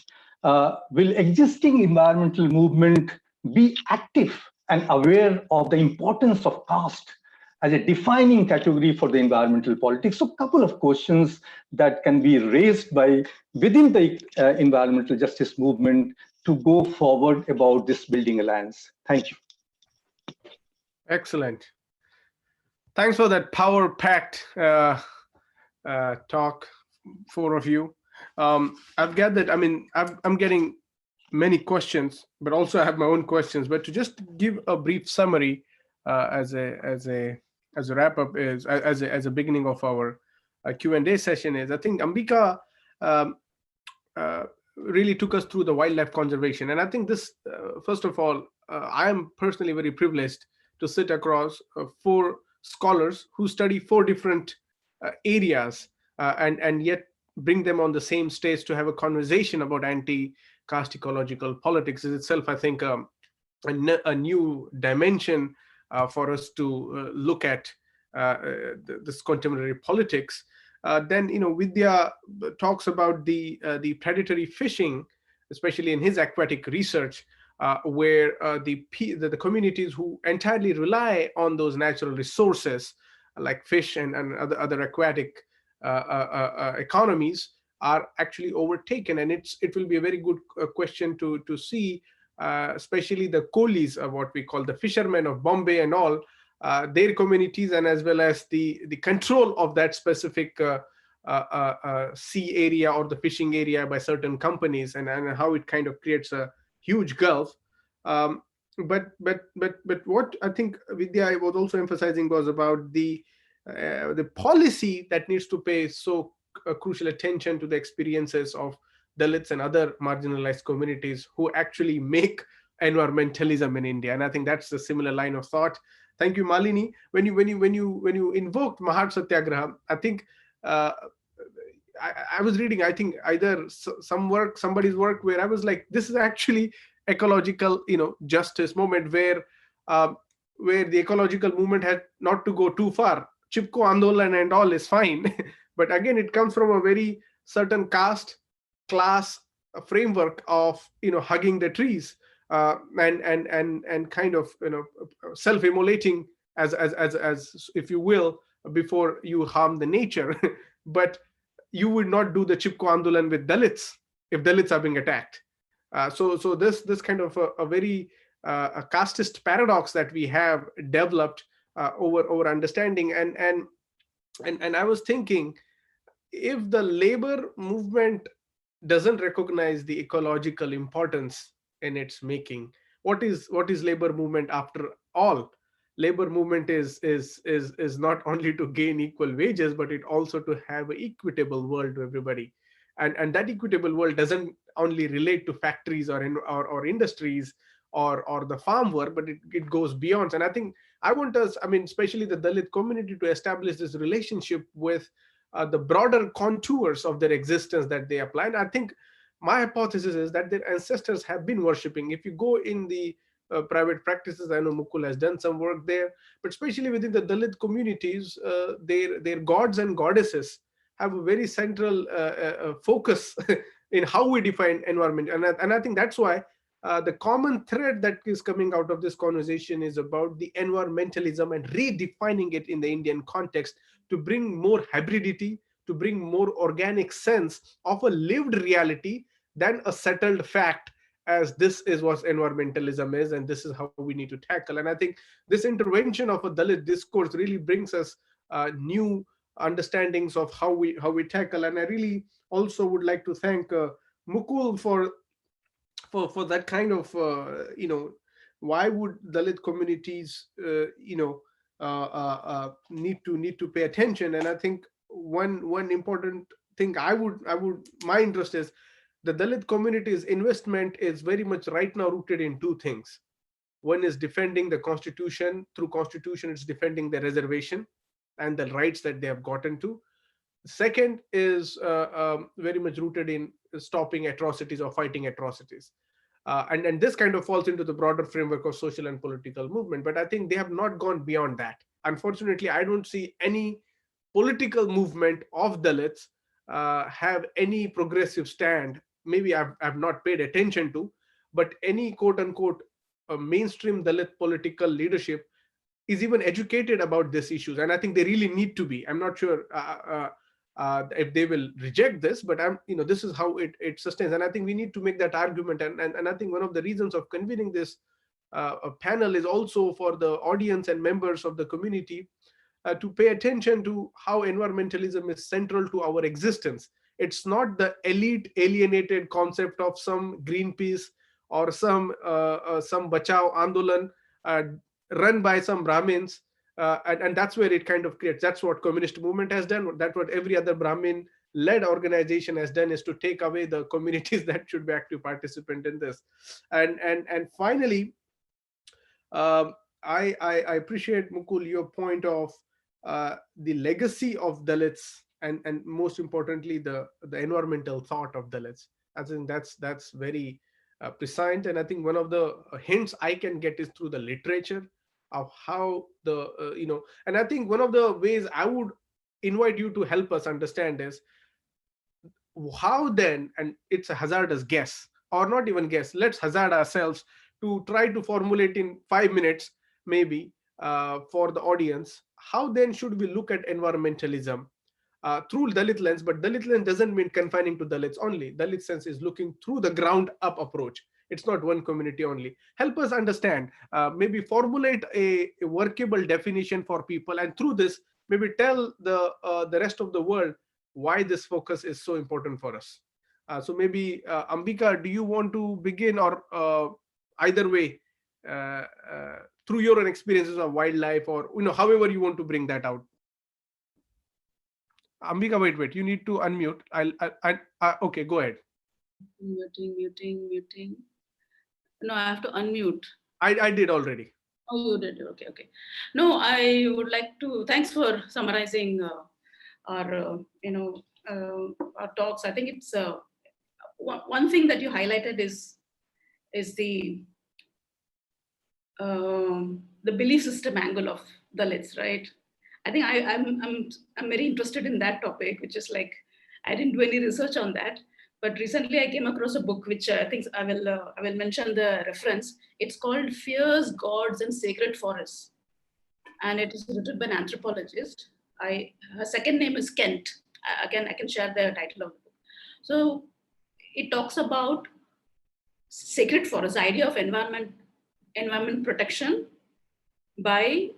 Will existing environmental movement be active and aware of the importance of caste as a defining category for the environmental politics? So a couple of questions that can be raised within the environmental justice movement to go forward about this building alliance. Thank you. Excellent. Thanks for that power-packed talk, four of you. I've gathered, I'm getting many questions, but also I have my own questions. But to just give a brief summary as a wrap-up is as a beginning of our Q&A session is, I think Ambika really took us through the wildlife conservation, and I think this first of all, I am personally very privileged to sit across 4 scholars who study 4 different areas and yet bring them on the same stage to have a conversation about anti-caste ecological politics is itself, I think, a new dimension for us to look at this contemporary politics. Then, Vidya talks about the predatory fishing, especially in his aquatic research, where the communities who entirely rely on those natural resources like fish and other aquatic economies are actually overtaken. And it will be a very good question to see, especially the coolies, what we call the fishermen of Bombay and all, their communities, and as well as the control of that specific sea area or the fishing area by certain companies, and how it kind of creates a huge gulf. But what I think Vidya was also emphasizing was about the policy that needs to pay so crucial attention to the experiences of Dalits and other marginalized communities who actually make environmentalism in India. And I think that's a similar line of thought. Thank you, Malini. When you invoked Mahad Satyagraha, I think I was reading, I think either somebody's work where I was like, this is actually ecological, justice movement where the ecological movement had not to go too far. Chipko Andolan and all is fine. But again, it comes from a very certain caste, class framework of, hugging the trees, and kind of, self-immolating as if you will, before you harm the nature. But you would not do the Chipko Andolan with Dalits if Dalits are being attacked. So this kind of a very a casteist paradox that we have developed over understanding. And I was thinking, if the labor movement doesn't recognize the ecological importance in its making, what is labor movement after all? Labor movement is not only to gain equal wages, but it also to have an equitable world to everybody. And that equitable world doesn't only relate to factories or industries or the farm work, but it goes beyond. And I think I want us, especially the Dalit community, to establish this relationship with the broader contours of their existence that they apply. And I think my hypothesis is that their ancestors have been worshipping. If you go in the private practices, I know Mukul has done some work there, but especially within the Dalit communities, their gods and goddesses have a very central focus in how we define environment. And I think that's why the common thread that is coming out of this conversation is about the environmentalism and redefining it in the Indian context, to bring more hybridity, to bring more organic sense of a lived reality than a settled fact, as this is what environmentalism is, and this is how we need to tackle. And I think this intervention of a Dalit discourse really brings us new understandings of how we tackle. And I really also would like to thank Mukul for that kind of why would Dalit communities need to pay attention. And I think one important thing my interest is the Dalit community's investment is very much right now rooted in two things. One is defending the constitution. Through constitution, it's defending the reservation and the rights that they have gotten to. Second is very much rooted in stopping atrocities or fighting atrocities. And this kind of falls into the broader framework of social and political movement. But I think they have not gone beyond that. Unfortunately, I don't see any political movement of Dalits have any progressive stand. Maybe I've not paid attention to, but any quote unquote mainstream Dalit political leadership is even educated about these issues. And I think they really need to be. I'm not sure if they will reject this, but this is how it sustains. And I think we need to make that argument. And I think one of the reasons of convening this panel is also for the audience and members of the community to pay attention to how environmentalism is central to our existence. It's not the elite alienated concept of some Greenpeace or some Bachao Andolan run by some Brahmins. And that's where it kind of creates. That's what communist movement has done. That's what every other Brahmin-led organization has done, is to take away the communities that should be active participant in this. And finally, I appreciate, Mukul, your point of the legacy of Dalits and most importantly the environmental thought of Dalits. I think that's very precise. And I think one of the hints I can get is through the literature of how the and I think one of the ways I would invite you to help us understand is how then, and it's a hazardous guess, or not even guess, let's hazard ourselves to try to formulate in 5 minutes maybe for the audience, how then should we look at environmentalism through Dalit lens. But Dalit lens doesn't mean confining to Dalits only. Dalit sense is looking through the ground up approach. It's not one community only. Help us understand, maybe formulate a workable definition for people, and through this maybe tell the rest of the world why this focus is so important for us. So maybe Ambika, do you want to begin, or either way, through your own experiences of wildlife, or however you want to bring that out? Ambika, wait, you need to unmute. Okay, go ahead. Muting. No, I have to unmute. I did already. Oh, you did. Okay. No, I would like to, thanks for summarizing our, our talks, I think it's one thing that you highlighted is the belief system angle of Dalits, right? I think I'm very interested in that topic, which is like, I didn't do any research on that, but recently I came across a book which I think I will mention the reference. It's called Fears, Gods and Sacred Forests, and it is written by an anthropologist. Her second name is Kent. I can share the title of the book. So it talks about sacred forests, the idea of environment protection by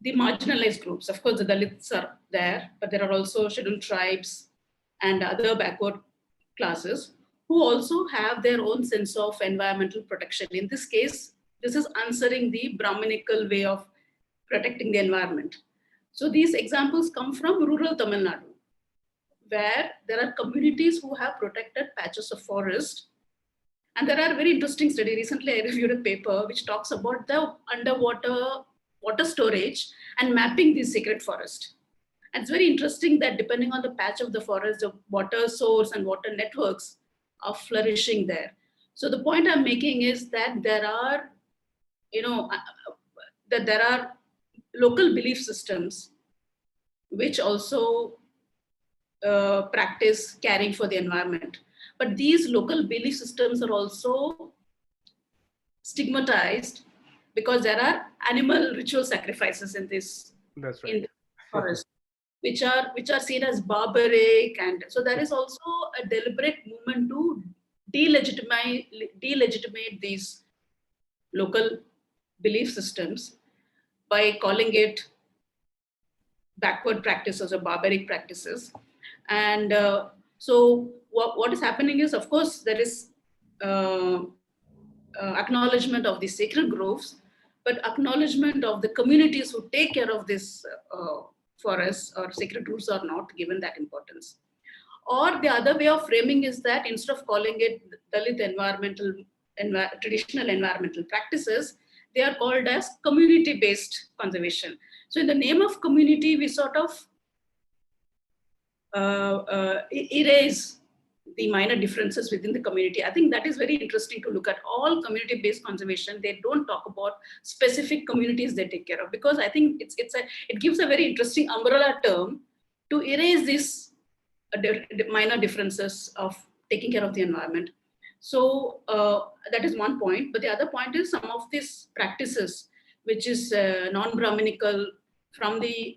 the marginalized groups. Of course, the Dalits are there, but there are also scheduled tribes and other backward classes who also have their own sense of environmental protection. In this case, this is answering the Brahminical way of protecting the environment. So these examples come from rural Tamil Nadu, where there are communities who have protected patches of forest. And there are very interesting studies. Recently, I reviewed a paper which talks about the underwater water storage and mapping these sacred forests. And it's very interesting that depending on the patch of the forest, the water source and water networks are flourishing there. So the point I'm making is that there are, local belief systems which also practice caring for the environment. But these local belief systems are also stigmatized because there are animal ritual sacrifices in this, That's right. in the forest, which are seen as barbaric. And so there is also a deliberate movement to delegitimate these local belief systems by calling it backward practices or barbaric practices. And so what is happening is, of course, there is acknowledgement of the sacred groves, but acknowledgement of the communities who take care of this forests or sacred groves are not given that importance. Or the other way of framing is that instead of calling it Dalit traditional environmental practices, they are called as community-based conservation. So in the name of community, we sort of erase the minor differences within the community. I think that is very interesting to look at. All community-based conservation, they don't talk about specific communities they take care of, because I think it gives a very interesting umbrella term to erase these minor differences of taking care of the environment. So that is one point. But the other point is some of these practices, which is non-Brahminical, from the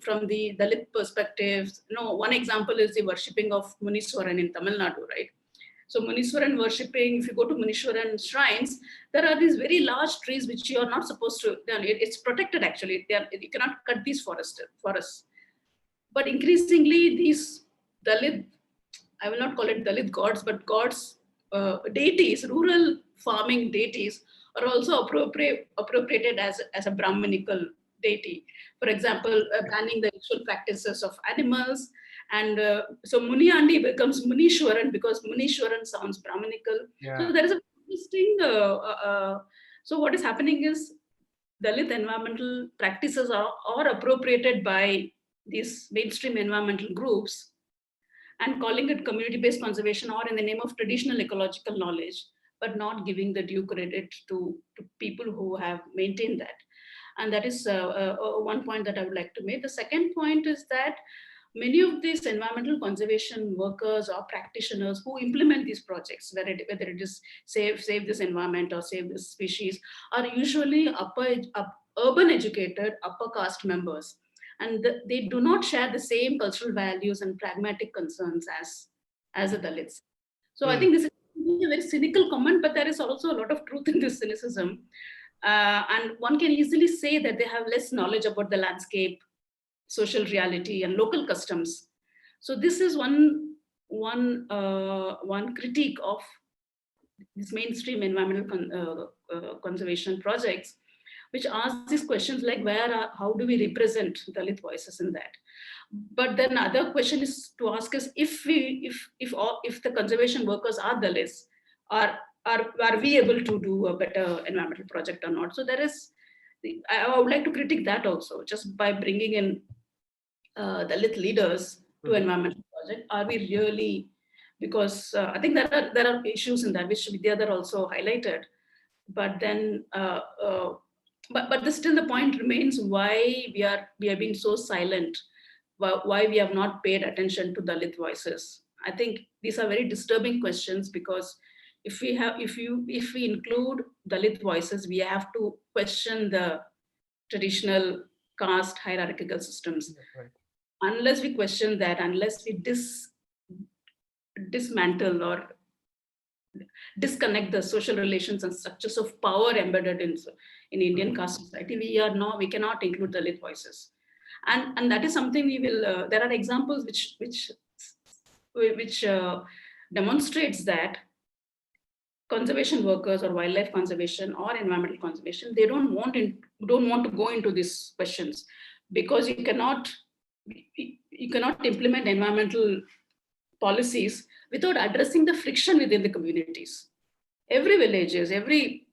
Dalit perspective. One example is the worshipping of Muniswaran in Tamil Nadu, right? So Muniswaran worshipping, if you go to Muniswaran shrines, there are these very large trees which you are not supposed to, it's protected actually. You cannot cut these forests. But increasingly these Dalit, I will not call it Dalit gods, but gods, deities, rural farming deities are also appropriated as a Brahminical deity. For example, banning the ritual practices of animals. And so Muniandi becomes Munishwaran because Munishwaran sounds Brahminical. Yeah. So there is a interesting, so what is happening is Dalit environmental practices are appropriated by these mainstream environmental groups and calling it community-based conservation or in the name of traditional ecological knowledge, but not giving the due credit to people who have maintained that. And that is one point that I would like to make. The second point is that many of these environmental conservation workers or practitioners who implement these projects, whether it is save this environment or save this species, are usually urban educated, upper caste members. And they do not share the same cultural values and pragmatic concerns as the Dalits. So I think this is a very cynical comment, but there is also a lot of truth in this cynicism. And one can easily say that they have less knowledge about the landscape, social reality, and local customs. So this is one critique of these mainstream environmental conservation projects, which ask these questions like how do we represent Dalit voices in that? But then another question is to ask us if the conservation workers are Dalits, are we able to do a better environmental project or not? So I would like to critique that also, just by bringing in Dalit leaders to environmental project? Are we really, because I think there are issues in that which Vidyadhar also highlighted, but then but still the point remains why we have been so silent, why we have not paid attention to Dalit voices. I think these are very disturbing questions, because if we include Dalit voices, we have to question the traditional caste hierarchical systems. Right. Unless we question that, unless we dismantle or disconnect the social relations and structures of power embedded in Indian caste society, we cannot include Dalit voices. And that is something we will, there are examples which demonstrates that conservation workers or wildlife conservation or environmental conservation, they don't want to go into these questions, because you cannot implement environmental policies without addressing the friction within the communities. Every villages, every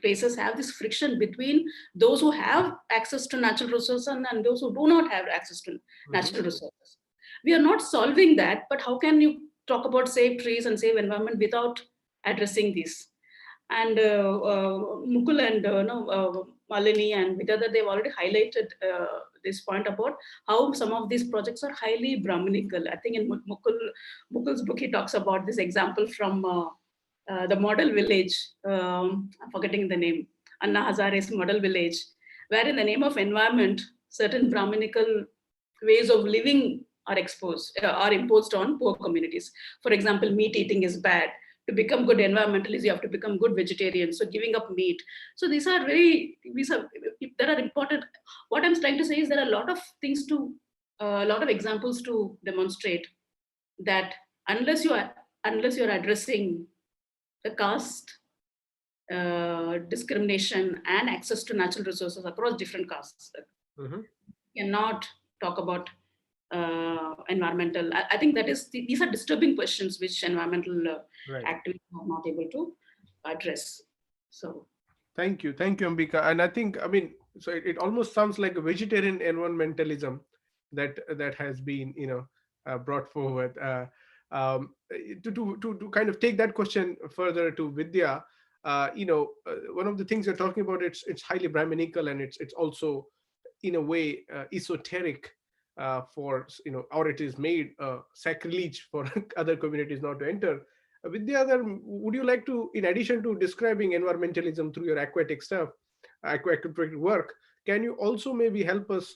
places have this friction between those who have access to natural resources and those who do not have access to natural resources. We are not solving that, but how can you talk about save trees and save environment without addressing these? And Mukul and Malini and Vidyadhar, they've already highlighted this point about how some of these projects are highly Brahminical. I think in Mukul's book, he talks about this example from the model village, I'm forgetting the name, Anna Hazare's model village, where in the name of environment, certain Brahminical ways of living are imposed on poor communities. For example, meat eating is bad. To become good environmentalists, you have to become good vegetarians. So giving up meat. So there are important, what I'm trying to say is there are a lot of things a lot of examples to demonstrate that unless you're addressing the caste discrimination and access to natural resources across different castes, you cannot talk about environmental. I think these are disturbing questions which environmental activists are not able to address. So thank you, Ambika. And I think, so it almost sounds like a vegetarian environmentalism that has been brought forward. To kind of take that question further to Vidya, one of the things you're talking about, it's highly Brahminical, and it's also in a way esoteric or it is made sacrilege for other communities not to enter. Vidyadhar, would you like to, in addition to describing environmentalism through your aquatic work, can you also maybe help us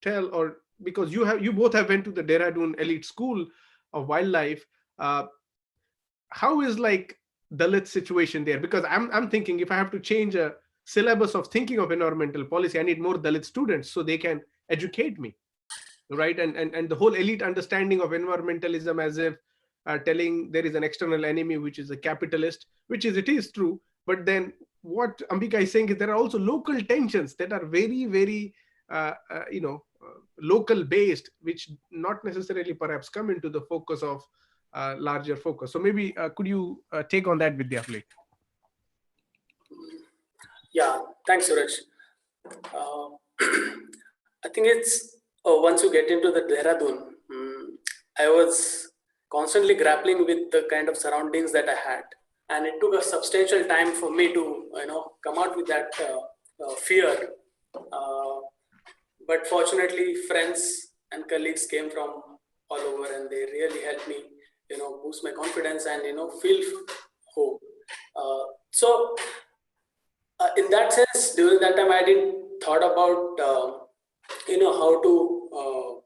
tell, or because you both have went to the Dehradun elite school of wildlife, how is like Dalit situation there? Because I'm thinking, if I have to change a syllabus of thinking of environmental policy, I need more Dalit students so they can educate me, right? And the whole elite understanding of environmentalism as if telling there is an external enemy, which is a capitalist, it is true. But then what Ambika is saying is there are also local tensions that are very, very, local based, which not necessarily perhaps come into the focus of larger focus. So maybe could you take on that, Vidya, please? Yeah, thanks, Suraj. I think it's once you get into the Dehradun, I was constantly grappling with the kind of surroundings that I had, and it took a substantial time for me to come out with that fear. But fortunately, friends and colleagues came from all over, and they really helped me, boost my confidence and feel hope. So in that sense, during that time, I didn't thought about how to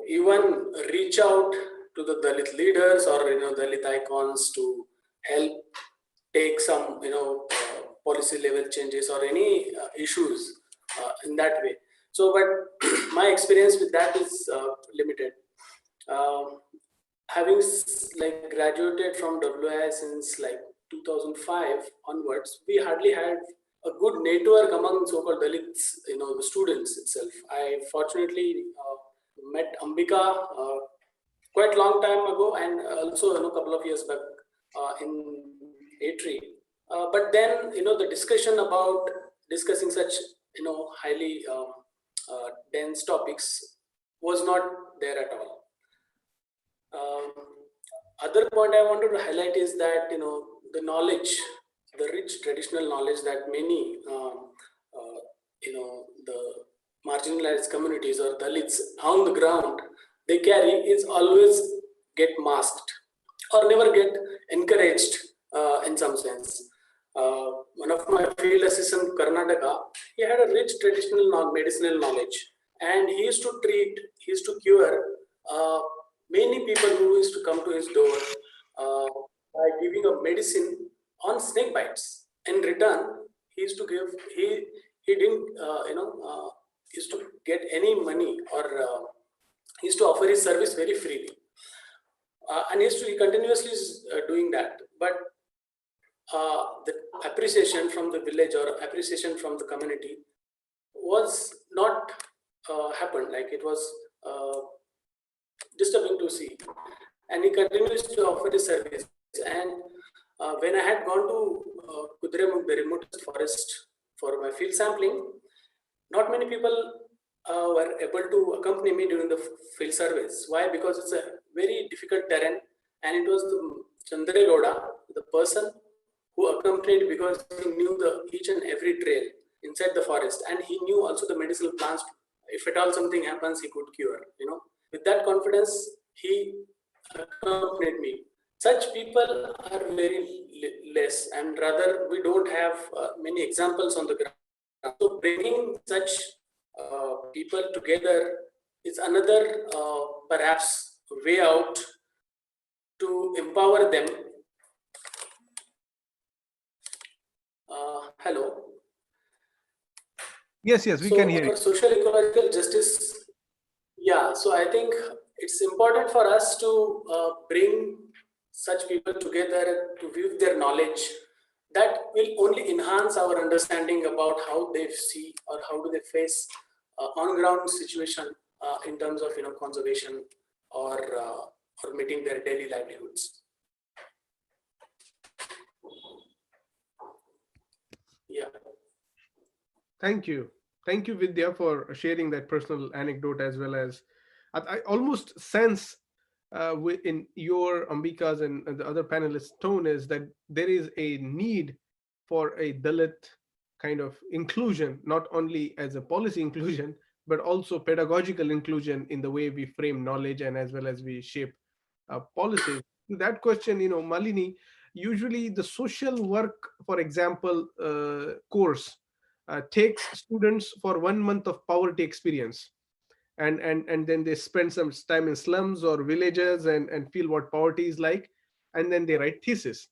even reach out to the Dalit leaders or Dalit icons to help take some policy level changes or any issues in that way. So, but my experience with that is limited. Having graduated from WI since 2005 onwards, we hardly had a good network among so-called Dalits, the students itself. I fortunately met Ambika quite long time ago, and also a couple of years back in ATREE. But then the discussion about discussing such highly dense topics was not there at all. Other point I wanted to highlight is that the knowledge, the rich traditional knowledge that many the marginalized communities or Dalits on the ground they carry is always get masked or never get encouraged in some sense. One of my field assistants in Karnataka, he had a rich traditional medicinal knowledge, and he used to cure many people who used to come to his door by giving a medicine on snake bites. In return, he used to give, he didn't, used to get any money, or he used to offer his service very freely. And he continuously is doing that. But the appreciation from the village or appreciation from the community was not happened. Like, it was disturbing to see. And he continues to offer his service. And when I had gone to Kudremukh, the remotest forest, for my field sampling, not many people were able to accompany me during the field service. Why? Because it's a very difficult terrain, and it was the Chandaregowda, the person who accompanied, because he knew each and every trail inside the forest, and he knew also the medicinal plants. If at all something happens, he could cure. With that confidence, he accompanied me. Such people are very less, and rather we don't have many examples on the ground. So bringing such people together is another perhaps way out to empower them. Hello. Yes, we can hear you. For social ecological justice, yeah, so I think it's important for us to bring such people together to view their knowledge. That will only enhance our understanding about how they see or how do they face on-ground situation in terms of conservation or meeting their daily livelihoods. Yeah. Thank you, Vidya, for sharing that personal anecdote, as well as I almost sense in your, Ambika's, and the other panelists' tone is that there is a need for a Dalit kind of inclusion, not only as a policy inclusion, but also pedagogical inclusion in the way we frame knowledge and as well as we shape policies. To that question, Malini, usually the social work, for example, course takes students for 1 month of poverty experience. And then they spend some time in slums or villages and feel what poverty is like, and then they write thesis.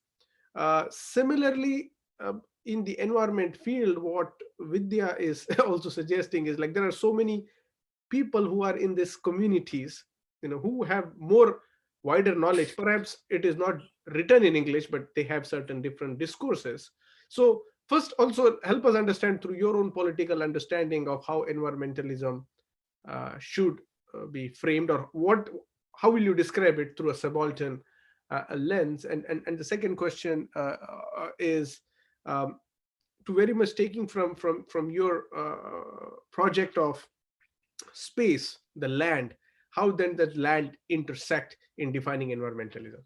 Similarly, in the environment field, what Vidya is also suggesting is, like, there are so many people who are in these communities, who have more wider knowledge. Perhaps it is not written in English, but they have certain different discourses. So first, also help us understand through your own political understanding of how environmentalism should be framed, or how will you describe it through a subaltern lens? And the second question is to very much taking from your project of space, the land, how then that land intersect in defining environmentalism?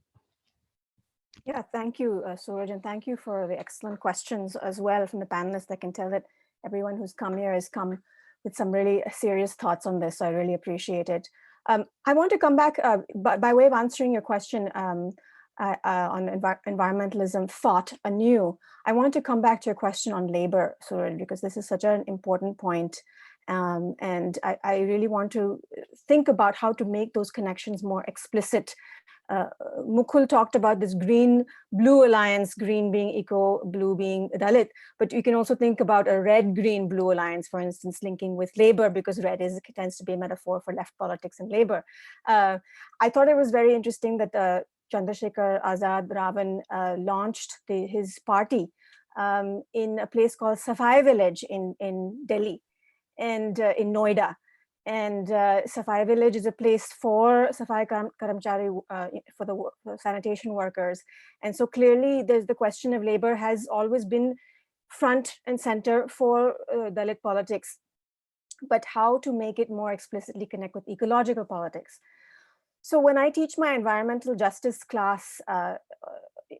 Yeah, thank you, Suraj, and thank you for the excellent questions as well from the panelists. I can tell that everyone who's come here has come with some really serious thoughts on this. So I really appreciate it. I want to come back by way of answering your question on environmentalism thought anew. I want to come back to your question on labor, Suraj, because this is such an important point. And I really want to think about how to make those connections more explicit. Mukul talked about this green-blue alliance, green being eco, blue being Dalit, but you can also think about a red-green-blue alliance, for instance, linking with labor, because red tends to be a metaphor for left politics and labor. I thought it was very interesting that Chandrasekhar Azad Ravan launched his party in a place called Safai Village in Delhi and in Noida. And Safai Village is a place for Safai Karamchari, for the sanitation workers. And so clearly there's the question of labor has always been front and center for Dalit politics. but how to make it more explicitly connect with ecological politics. So when I teach my environmental justice class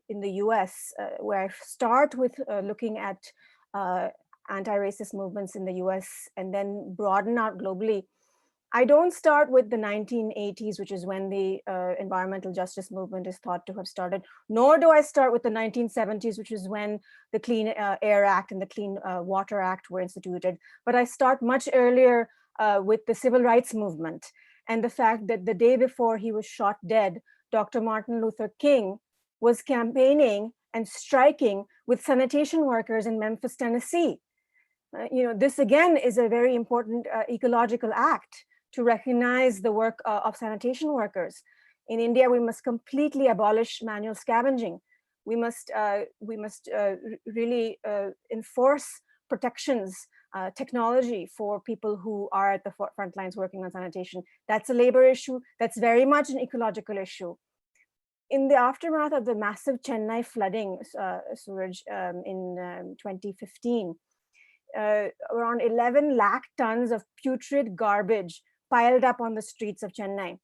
in the US, where I start with looking at anti-racist movements in the US and then broaden out globally, I don't start with the 1980s, which is when the environmental justice movement is thought to have started, nor do I start with the 1970s, which is when the Clean Air Act and the Clean Water Act were instituted. But I start much earlier with the civil rights movement and the fact that the day before he was shot dead, Dr. Martin Luther King was campaigning and striking with sanitation workers in Memphis, Tennessee. This again is a very important ecological act to recognize the work of sanitation workers. In India, we must completely abolish manual scavenging. We must really enforce protections, technology for people who are at the front lines working on sanitation. That's a labor issue. That's very much an ecological issue. In the aftermath of the massive Chennai flooding, Suraj, in 2015, around 11 lakh tons of putrid garbage piled up on the streets of Chennai.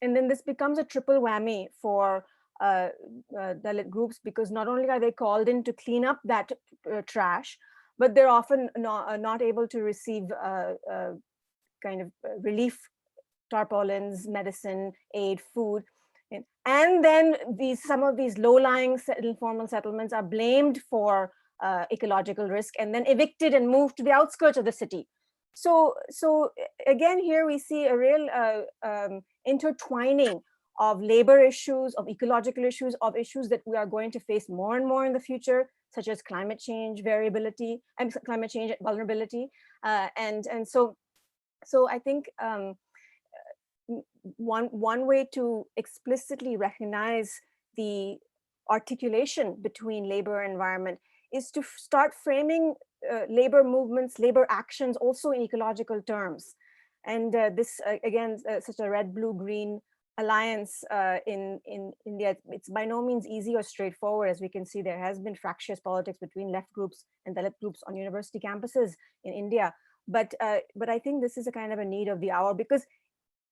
And then this becomes a triple whammy for Dalit groups, because not only are they called in to clean up that trash, but they're often not able to receive kind of relief, tarpaulins, medicine, aid, food. And then some of these low-lying informal settlements are blamed for ecological risk and then evicted and moved to the outskirts of the city. So again, here we see a real intertwining of labor issues, of ecological issues, of issues that we are going to face more and more in the future, such as climate change variability and climate change vulnerability. And so I think one way to explicitly recognize the articulation between labor and environment is to start framing labor movements, labor actions also in ecological terms. And this, again, such a red, blue, green alliance in India, it's by no means easy or straightforward. As we can see, there has been fractious politics between left groups and Dalit groups on university campuses in India. But I think this is a kind of a need of the hour, because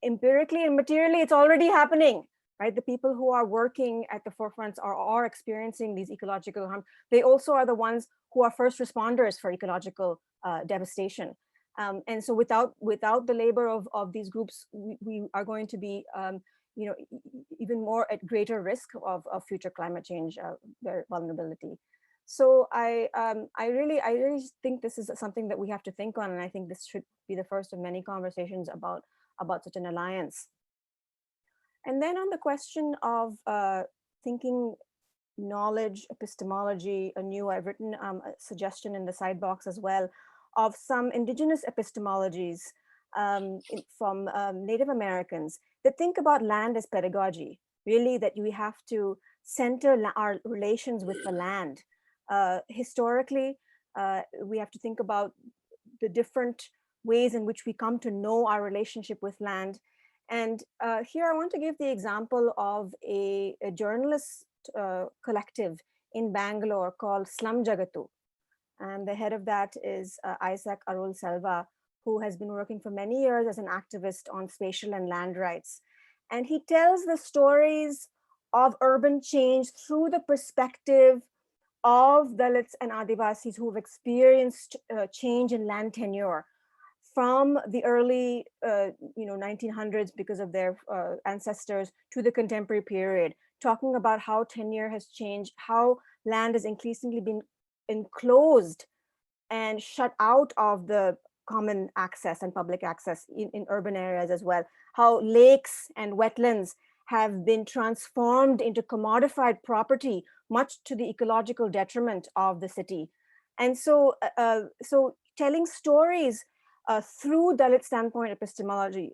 empirically and materially, it's already happening, right? The people who are working at the forefronts are experiencing these ecological harm. They also are the ones who are first responders for ecological devastation. And so without the labor of these groups, we are going to be even more at greater risk of future climate change vulnerability. So I really think this is something that we have to think on, and I think this should be the first of many conversations about such an alliance. And then on the question of thinking knowledge, epistemology anew, I've written a suggestion in the side box as well of some indigenous epistemologies from Native Americans that think about land as pedagogy, really that we have to center our relations with the land. Historically, we have to think about the different ways in which we come to know our relationship with land. And here I want to give the example of a journalist collective in Bangalore called Slum Jagatu. And the head of that is Isaac Arul Selva, who has been working for many years as an activist on spatial and land rights. And he tells the stories of urban change through the perspective of Dalits and Adivasis who have experienced change in land tenure from the early 1900s because of their ancestors to the contemporary period, talking about how tenure has changed, how land has increasingly been enclosed and shut out of the common access and public access in urban areas as well, how lakes and wetlands have been transformed into commodified property, much to the ecological detriment of the city. And so telling stories through Dalit standpoint epistemology,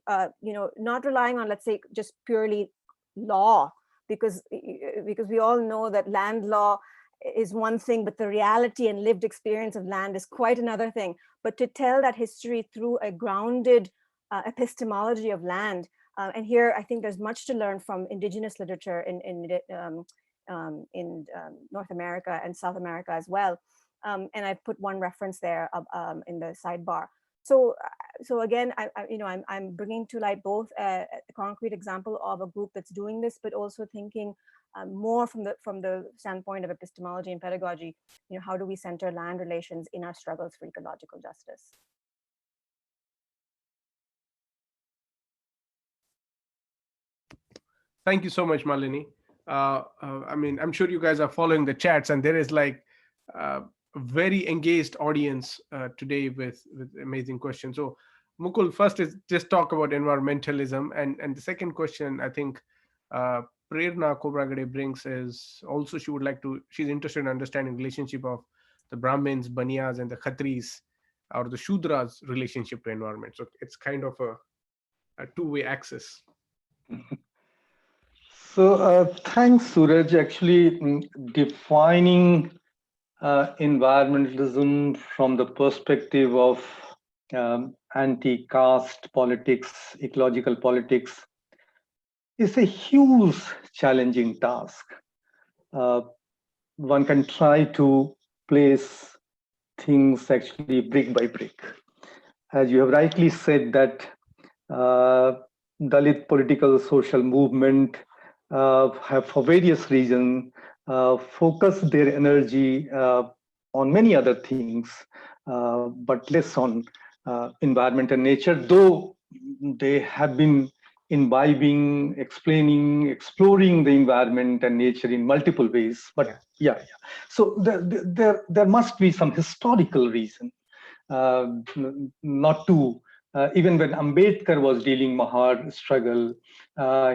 not relying on, let's say, just purely law, because we all know that land law is one thing, but the reality and lived experience of land is quite another thing. But to tell that history through a grounded epistemology of land, and here I think there's much to learn from indigenous literature in North America and South America as well. And I've put one reference there in the sidebar. So again, I'm bringing to light both a concrete example of a group that's doing this, but also thinking more from the standpoint of epistemology and pedagogy. How do we center land relations in our struggles for ecological justice? Thank you so much, Malini. I mean, I'm sure you guys are following the chats, and there is like a very engaged audience today with amazing questions. So, Mukul, first is just talk about environmentalism, and the second question I think Prerna Kobragade brings is also she's interested in understanding relationship of the Brahmins, Baniyas, and the Khatris or the Shudras relationship to environment. So it's kind of a two-way axis. So thanks, Suraj. Actually, defining environmentalism from the perspective of anti-caste politics, ecological politics, is a huge challenging task. One can try to place things actually brick by brick. As you have rightly said that Dalit political social movement have, for various reasons, focused their energy on many other things, but less on environment and nature, though they have been imbibing, explaining, exploring the environment and nature in multiple ways. But yeah. So there must be some historical reason not to. Even when Ambedkar was dealing Mahar struggle,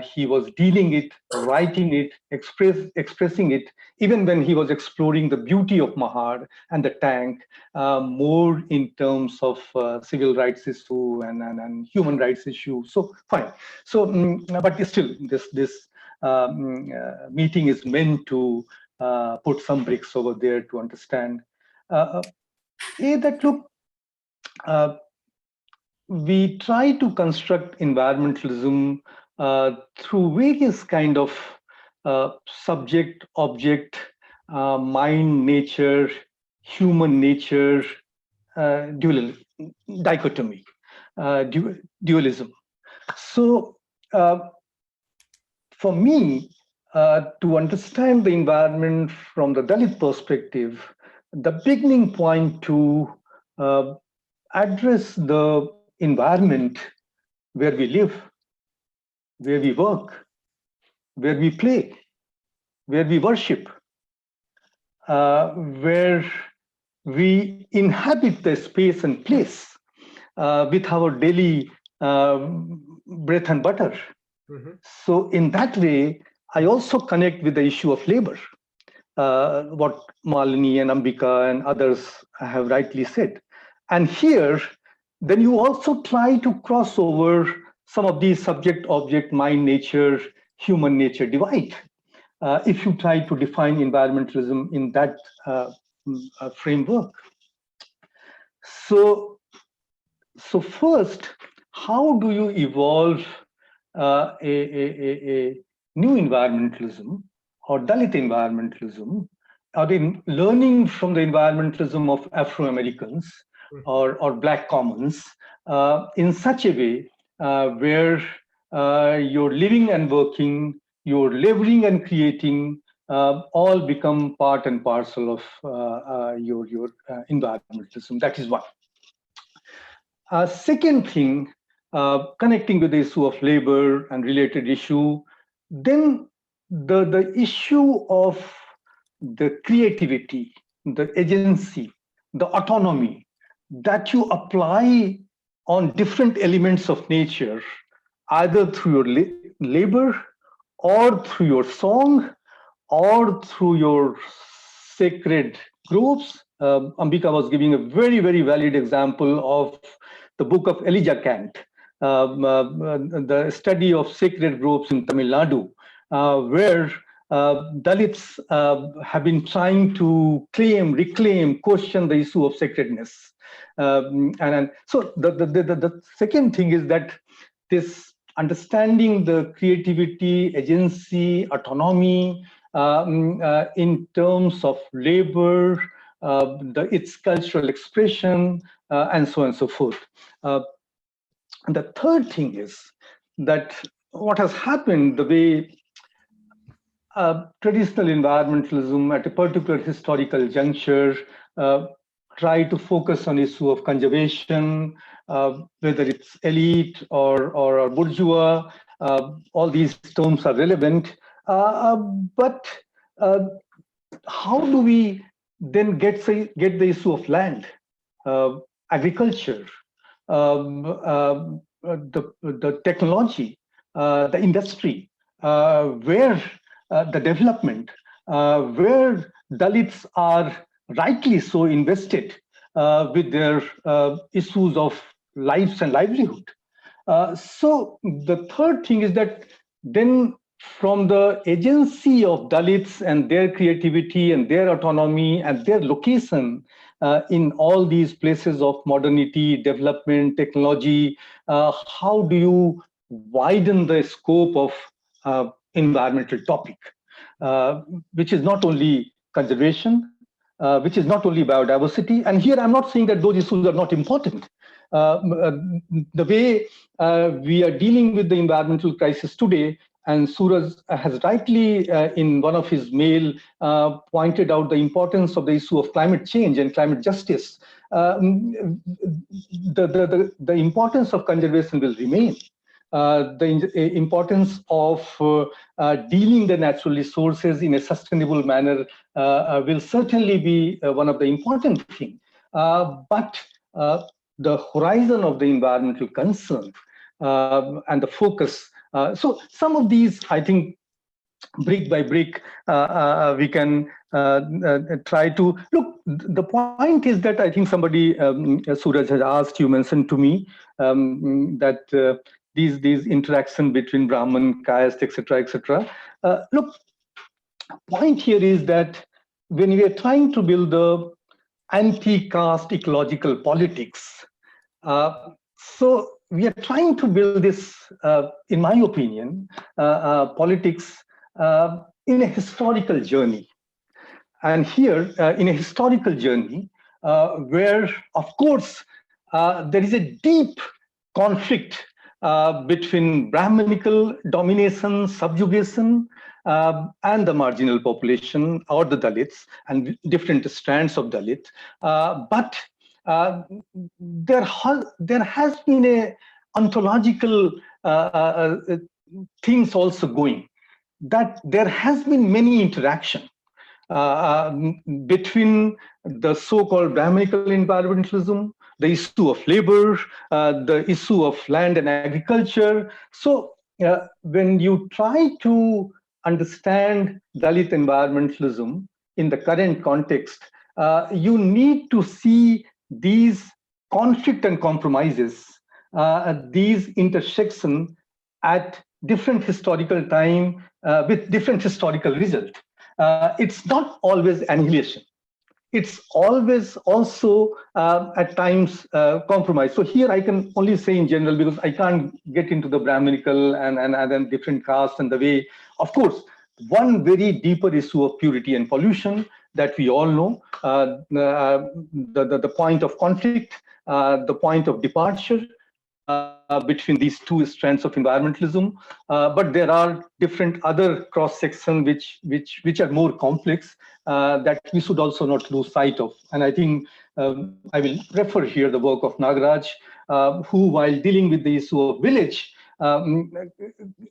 he was dealing it, writing it, expressing it, even when he was exploring the beauty of Mahar and the tank, more in terms of civil rights issue and human rights issue. So fine. So, but still, this meeting is meant to put some bricks over there to understand. That look, we try to construct environmentalism through various kind of subject, object, mind, nature, human nature, dichotomy, dualism. So for me, to understand the environment from the Dalit perspective, the beginning point to address the environment where we live, where we work, where we play, where we worship, where we inhabit the space and place with our daily bread and butter. Mm-hmm. So in that way, I also connect with the issue of labor, what Malini and Ambika and others have rightly said. And here, then you also try to cross over some of these subject, object, mind, nature, human nature divide. If you try to define environmentalism in that framework. So first, how do you evolve a new environmentalism or Dalit environmentalism, or in learning from the environmentalism of Afro-Americans or Black commons in such a way where you're living and working, you're laboring and creating, all become part and parcel of your environmentalism. That is one. Second thing, connecting with the issue of labor and related issue, then the issue of the creativity, the agency, the autonomy that you apply on different elements of nature, either through your labor or through your song or through your sacred groves. Ambika was giving a very, very valid example of the book of Elijah Kant, the study of sacred groves in Tamil Nadu, where Dalits have been trying to claim, reclaim, question the issue of sacredness. And so the second thing is that this understanding the creativity, agency, autonomy in terms of labor, its cultural expression, and so on and so forth. And the third thing is that what has happened, the way traditional environmentalism at a particular historical juncture try to focus on issue of conservation, whether it's elite or bourgeois, all these terms are relevant. But how do we then get the issue of land, agriculture, the technology, the industry, where the development, where Dalits are rightly so invested with their issues of lives and livelihood. So the third thing is that then from the agency of Dalits and their creativity and their autonomy and their location in all these places of modernity, development, technology, how do you widen the scope of environmental topic, which is not only conservation, which is not only biodiversity. And here I'm not saying that those issues are not important. The way we are dealing with the environmental crisis today, and Suraj has rightly in one of his mail pointed out the importance of the issue of climate change and climate justice. The importance of conservation will remain. The importance of dealing the natural resources in a sustainable manner will certainly be one of the important things. But the horizon of the environmental concern and the focus. So some of these, I think, brick by brick, we can try to look. The point is that I think somebody, Suraj has asked, you mentioned to me that these interaction between Brahman, caste, etc. Look, point here is that when we are trying to build the anti-caste ecological politics, so we are trying to build this, in my opinion, politics in a historical journey. And here, in a historical journey, where, of course, there is a deep conflict between Brahmanical domination, subjugation, and the marginal population or the Dalits and different strands of Dalit. But there has been a ontological things also going, that there has been many interaction between the so-called Brahmanical environmentalism, the issue of labor, the issue of land and agriculture. So when you try to understand Dalit environmentalism in the current context, you need to see these conflict and compromises, these intersections at different historical time with different historical result. It's not always annihilation. It's always also at times compromise. So here I can only say in general, because I can't get into the Brahmanical and then different castes and the way. Of course, one very deeper issue of purity and pollution that we all know, the point of conflict, the point of departure between these two strands of environmentalism. But there are different other cross-sections which are more complex that we should also not lose sight of. And I think I will refer here the work of Nagaraj, who, while dealing with the issue of village,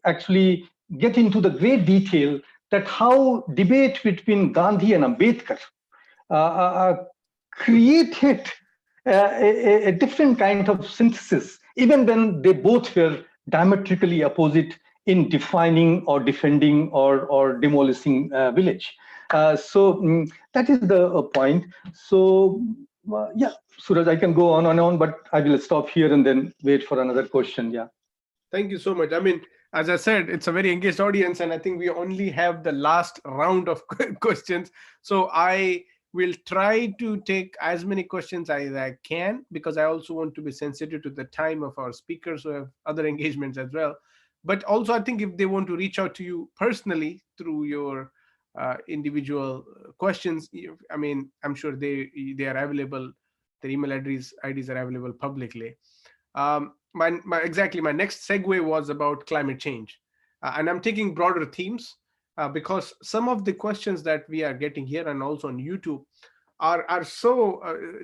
actually get into the great detail that how debate between Gandhi and Ambedkar created a different kind of synthesis, even when they both were diametrically opposite in defining or defending or demolishing village. So that is the point. So yeah, Suraj, I can go on and on, but I will stop here and then wait for another question. Yeah. Thank you so much. I mean, as I said, it's a very engaged audience, and I think we only have the last round of questions. So I will try to take as many questions as I can, because I also want to be sensitive to the time of our speakers who have other engagements as well. But also, I think if they want to reach out to you personally through your individual questions, I mean, I'm sure they are available. Their email IDs are available publicly. My next segue was about climate change, and I'm taking broader themes because some of the questions that we are getting here and also on YouTube are so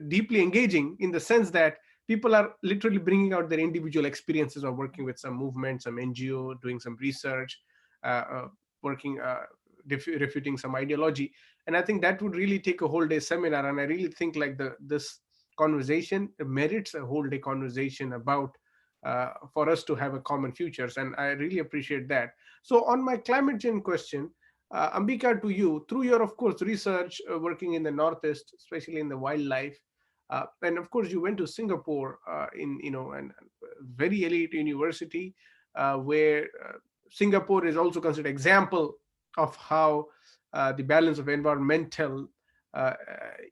deeply engaging, in the sense that people are literally bringing out their individual experiences of working with some movement, some NGO, doing some research, working refuting some ideology. And I think that would really take a whole day seminar, and I really think like this conversation merits a whole day conversation about for us to have a common futures, and I really appreciate that. So on my climate change question, Ambika, to you, through your, of course, research working in the Northeast, especially in the wildlife, and of course you went to Singapore in a very elite university where Singapore is also considered example of how the balance of environmental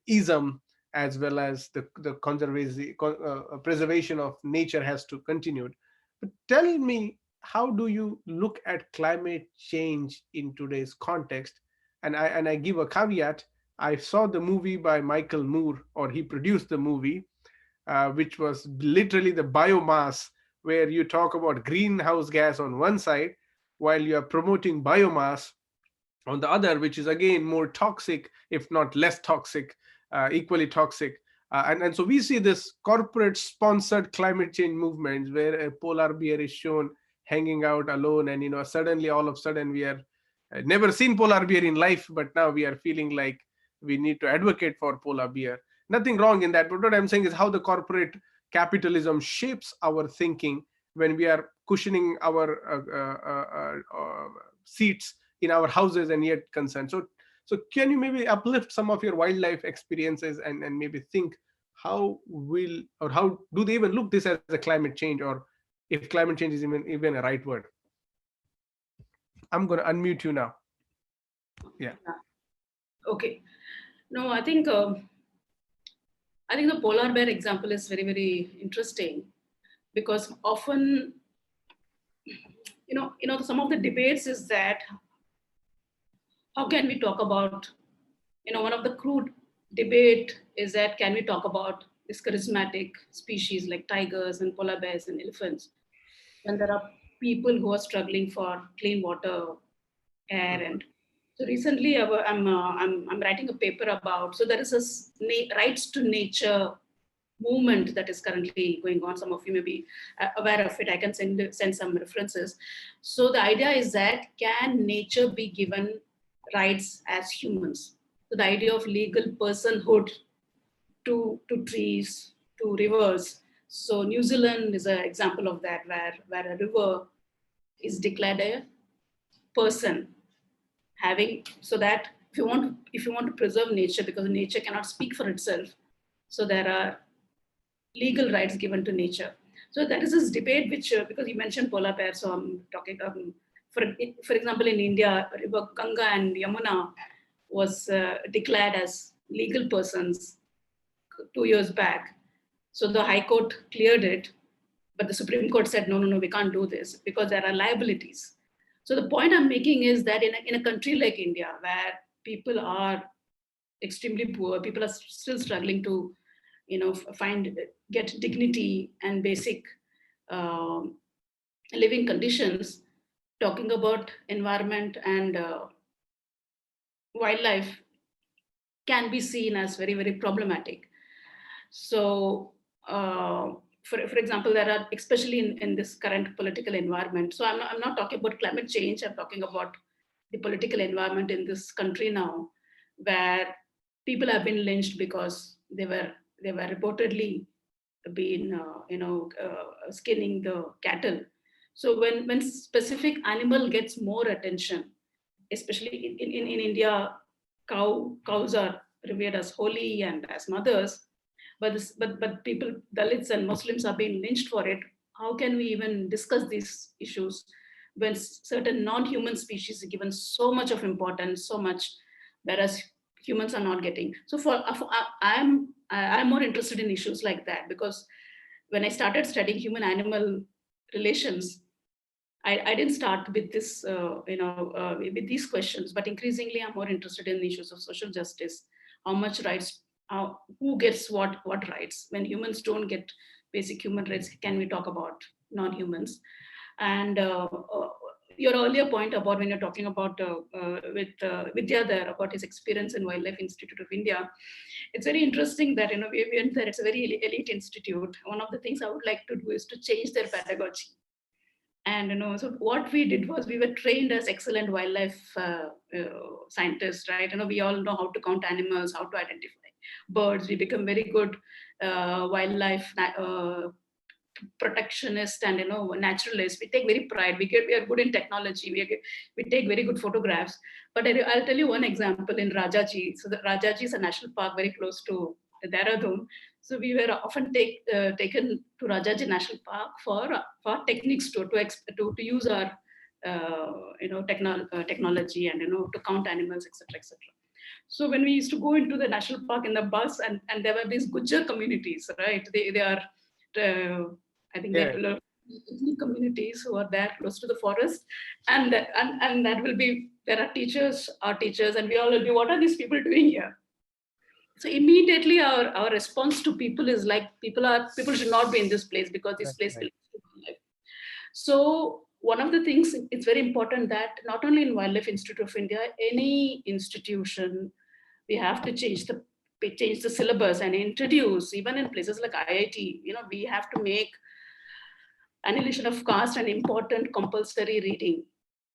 ism as well as the preservation of nature has to continue. But tell me, how do you look at climate change in today's context? And I give a caveat. I saw the movie by Michael Moore, or he produced the movie, which was literally the biomass, where you talk about greenhouse gas on one side while you are promoting biomass on the other, which is again more toxic, if not less toxic, equally toxic. And so we see this corporate sponsored climate change movements where a polar bear is shown hanging out alone, and suddenly, all of a sudden, we are never seen polar bear in life, but now we are feeling like we need to advocate for polar bear. Nothing wrong in that, but what I'm saying is how the corporate capitalism shapes our thinking when we are cushioning our seats in our houses and yet concerned. So can you maybe uplift some of your wildlife experiences and maybe think how do they even look this as a climate change, or if climate change is even a right word? I'm going to unmute you now. Yeah. Okay. No, I think the polar bear example is very, very interesting, because often, some of the debates is that how can we talk about, one of the crude debate is that can we talk about this charismatic species like tigers and polar bears and elephants when there are people who are struggling for clean water, air, and so recently I'm writing a paper about, so there is a rights to nature movement that is currently going on. Some of you may be aware of it. I can send some references. So the idea is that can nature be given rights as humans? So the idea of legal personhood to trees, to rivers. So New Zealand is an example of that, where a river is declared a person, having, so that if you want to preserve nature, because nature cannot speak for itself, so there are legal rights given to nature. So that is this debate which, because you mentioned polar bear, so I'm talking, for example, in India, river Ganga and Yamuna was declared as legal persons 2 years back. So the High Court cleared it, but the Supreme Court said, no, we can't do this because there are liabilities. So the point I'm making is that in a country like India, where people are extremely poor, people are still struggling to, get dignity and basic living conditions, talking about environment and wildlife can be seen as very, very problematic. So, for example, there are, especially in this current political environment, so I'm not talking about climate change, I'm talking about the political environment in this country now, where people have been lynched because they were reportedly been, skinning the cattle. So when specific animal gets more attention, especially in India, cows are revered as holy and as mothers, but people, Dalits and Muslims, are being lynched for it. How can we even discuss these issues when certain non-human species are given so much of importance, so much, whereas humans are not getting? So I'm more interested in issues like that, because when I started studying human-animal relations, I didn't start with this, with these questions, but increasingly I'm more interested in the issues of social justice. How much rights, who gets what rights? When humans don't get basic human rights, can we talk about non-humans? And your earlier point about when you're talking about with Vidyadhar about his experience in Wildlife Institute of India, it's very interesting that we went there. It's a very elite institute. One of the things I would like to do is to change their pedagogy. And so what we did was we were trained as excellent wildlife scientists, right? We all know how to count animals, how to identify birds. We become very good wildlife protectionist and naturalist. We take very pride. We are good in technology. We take very good photographs. But I'll tell you one example in Rajaji. So the Rajaji is a national park very close to Dehradun. So we were often taken to Rajaji National Park for techniques to use our technology and to count animals, etc., etc. So when we used to go into the national park in the bus, and there were these Gujjar communities, right? They are I think they're ethnic communities who are there close to the forest, and that will be, there are teachers, our teachers, and we all will be, what are these people doing here? So immediately our response to people is like, people should not be in this place because this place belongs to wildlife. So one of the things, it's very important that not only in Wildlife Institute of India, any institution, we have to change the syllabus and introduce, even in places like IIT, we have to make annihilation of caste an important compulsory reading,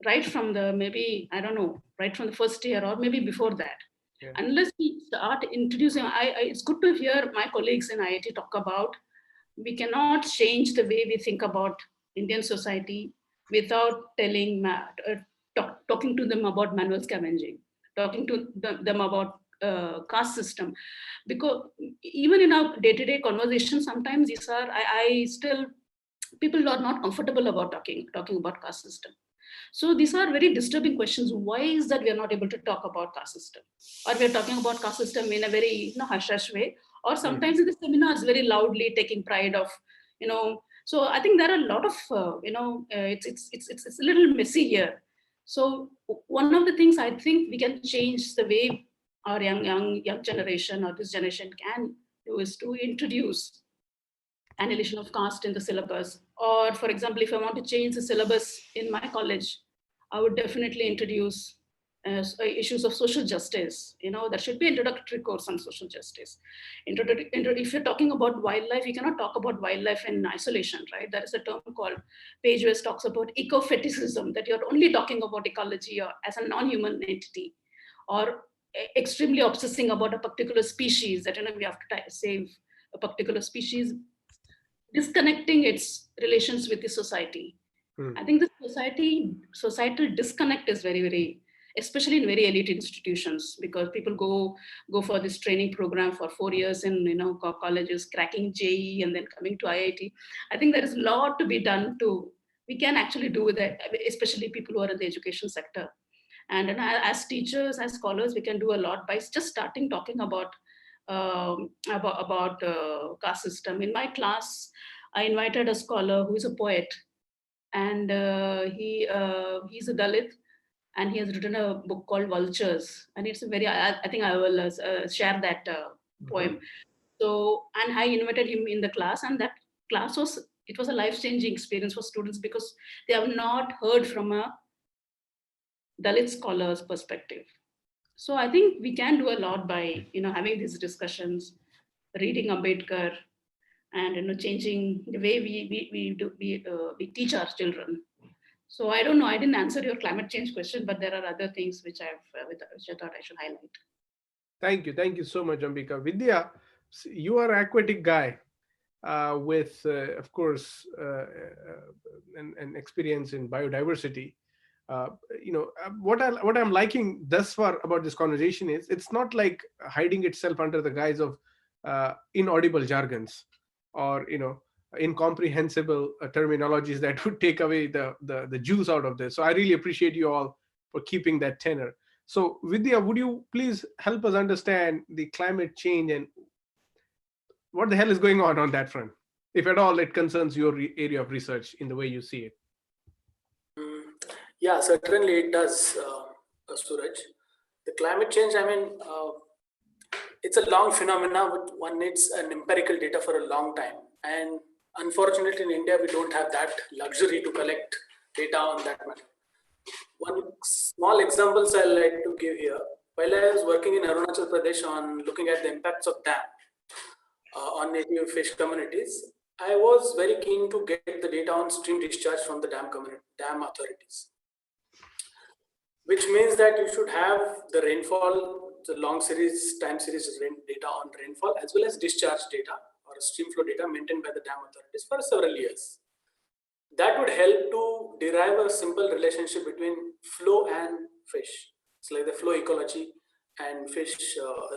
right from the, maybe, I don't know, right from the first year or maybe before that. Yeah. Unless we start introducing, it's good to hear my colleagues in IIT talk about, we cannot change the way we think about Indian society without talking to them about manual scavenging, talking to them about caste system. Because even in our day-to-day conversation, sometimes these are, people are not comfortable about talking about caste system. So these are very disturbing questions. Why is that we are not able to talk about caste system? Or we are talking about caste system in a very hush-hush way, or sometimes in the seminars very loudly taking pride of, so I think there are a lot of, it's a little messy here. So one of the things I think we can change the way our young generation or this generation can do is to introduce annihilation of caste in the syllabus. Or for example, if I want to change the syllabus in my college, I would definitely introduce issues of social justice. There should be introductory course on social justice. If you're talking about wildlife, you cannot talk about wildlife in isolation, right? There is a term called, Page West talks about eco-fetishism, that you're only talking about ecology or as a non-human entity, or extremely obsessing about a particular species, that we have to save a particular species, disconnecting its relations with the society. I think the societal disconnect is very, very, especially in very elite institutions, because people go for this training program for 4 years in colleges, cracking JEE and then coming to IIT. I think there is a lot to be done we can actually do with it, especially people who are in the education sector. And as teachers, as scholars, we can do a lot by just starting talking about caste system. In my class, I invited a scholar who is a poet, and he's a Dalit, and he has written a book called Vultures, and it's a very, I think I will share that poem. So, and I invited him in the class, and that class was a life-changing experience for students, because they have not heard from a Dalit scholar's perspective. So I think we can do a lot by having these discussions, reading Ambedkar, and changing the way we teach our children. So I don't know, I didn't answer your climate change question, but there are other things which I thought I should highlight. Thank you so much, Ambika. Vidya, you are an aquatic guy with, of course, an experience in biodiversity. What I'm liking thus far about this conversation is, it's not like hiding itself under the guise of inaudible jargons or incomprehensible terminologies that would take away the juice out of this. So I really appreciate you all for keeping that tenor. So Vidya, would you please help us understand the climate change and what the hell is going on that front, if at all it concerns your area of research in the way you see it? Yeah, certainly it does, Suraj. The climate change, I mean, it's a long phenomena, but one needs an empirical data for a long time. And unfortunately, in India, we don't have that luxury to collect data on that matter. One small examples I'd like to give here. While I was working in Arunachal Pradesh on looking at the impacts of dam on native fish communities, I was very keen to get the data on stream discharge from the dam authorities, which means that you should have the rainfall, the long series, time series data on rainfall, as well as discharge data or stream flow data maintained by the dam authorities for several years. That would help to derive a simple relationship between flow and fish. It's like the flow ecology and fish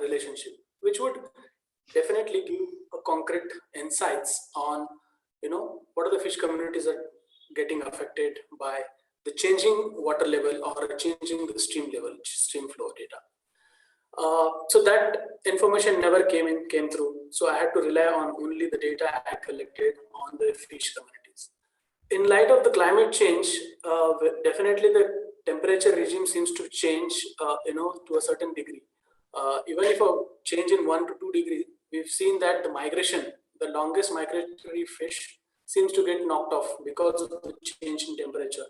relationship, which would definitely give a concrete insights on, what are the fish communities are getting affected by the changing water level or changing the stream level, stream flow data. So that information never came through. So I had to rely on only the data I collected on the fish communities. In light of the climate change, definitely the temperature regime seems to change, to a certain degree. Even if a change in 1 to 2 degrees, we've seen that the migration, the longest migratory fish, seems to get knocked off because of the change in temperature.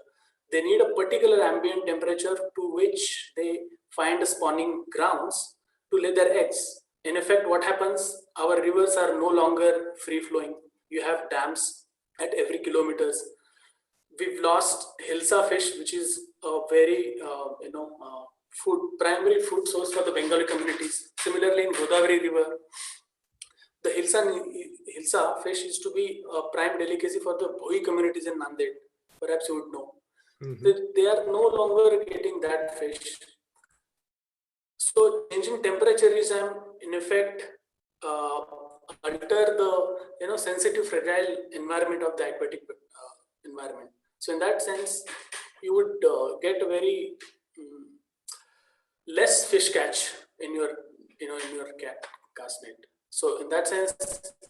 They need a particular ambient temperature to which they find spawning grounds to lay their eggs. In effect, what happens? Our rivers are no longer free flowing. You have dams at every kilometers. We've lost hilsa fish, which is a very primary food source for the Bengali communities. Similarly, in Godavari River, the hilsa fish used to be a prime delicacy for the Bhoi communities in Nanded. Perhaps you would know. They are no longer getting that fish. So changing temperature regime, in effect, alter the sensitive, fragile environment of the aquatic environment. So in that sense, you would get a very less fish catch in your cast net. So in that sense,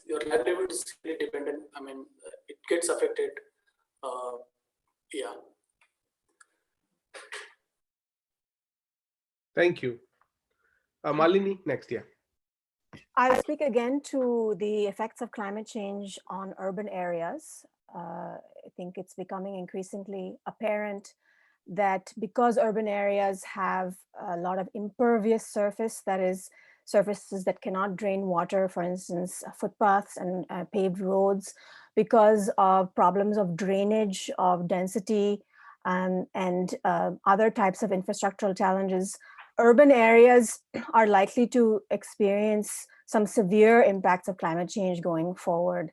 your livelihood is really dependent. I mean, it gets affected. Yeah. Thank you. Malini, next, yeah. I'll speak again to the effects of climate change on urban areas. I think it's becoming increasingly apparent that because urban areas have a lot of impervious surface, that is, surfaces that cannot drain water, for instance, footpaths and paved roads, because of problems of drainage, of density, and other types of infrastructural challenges, urban areas are likely to experience some severe impacts of climate change going forward.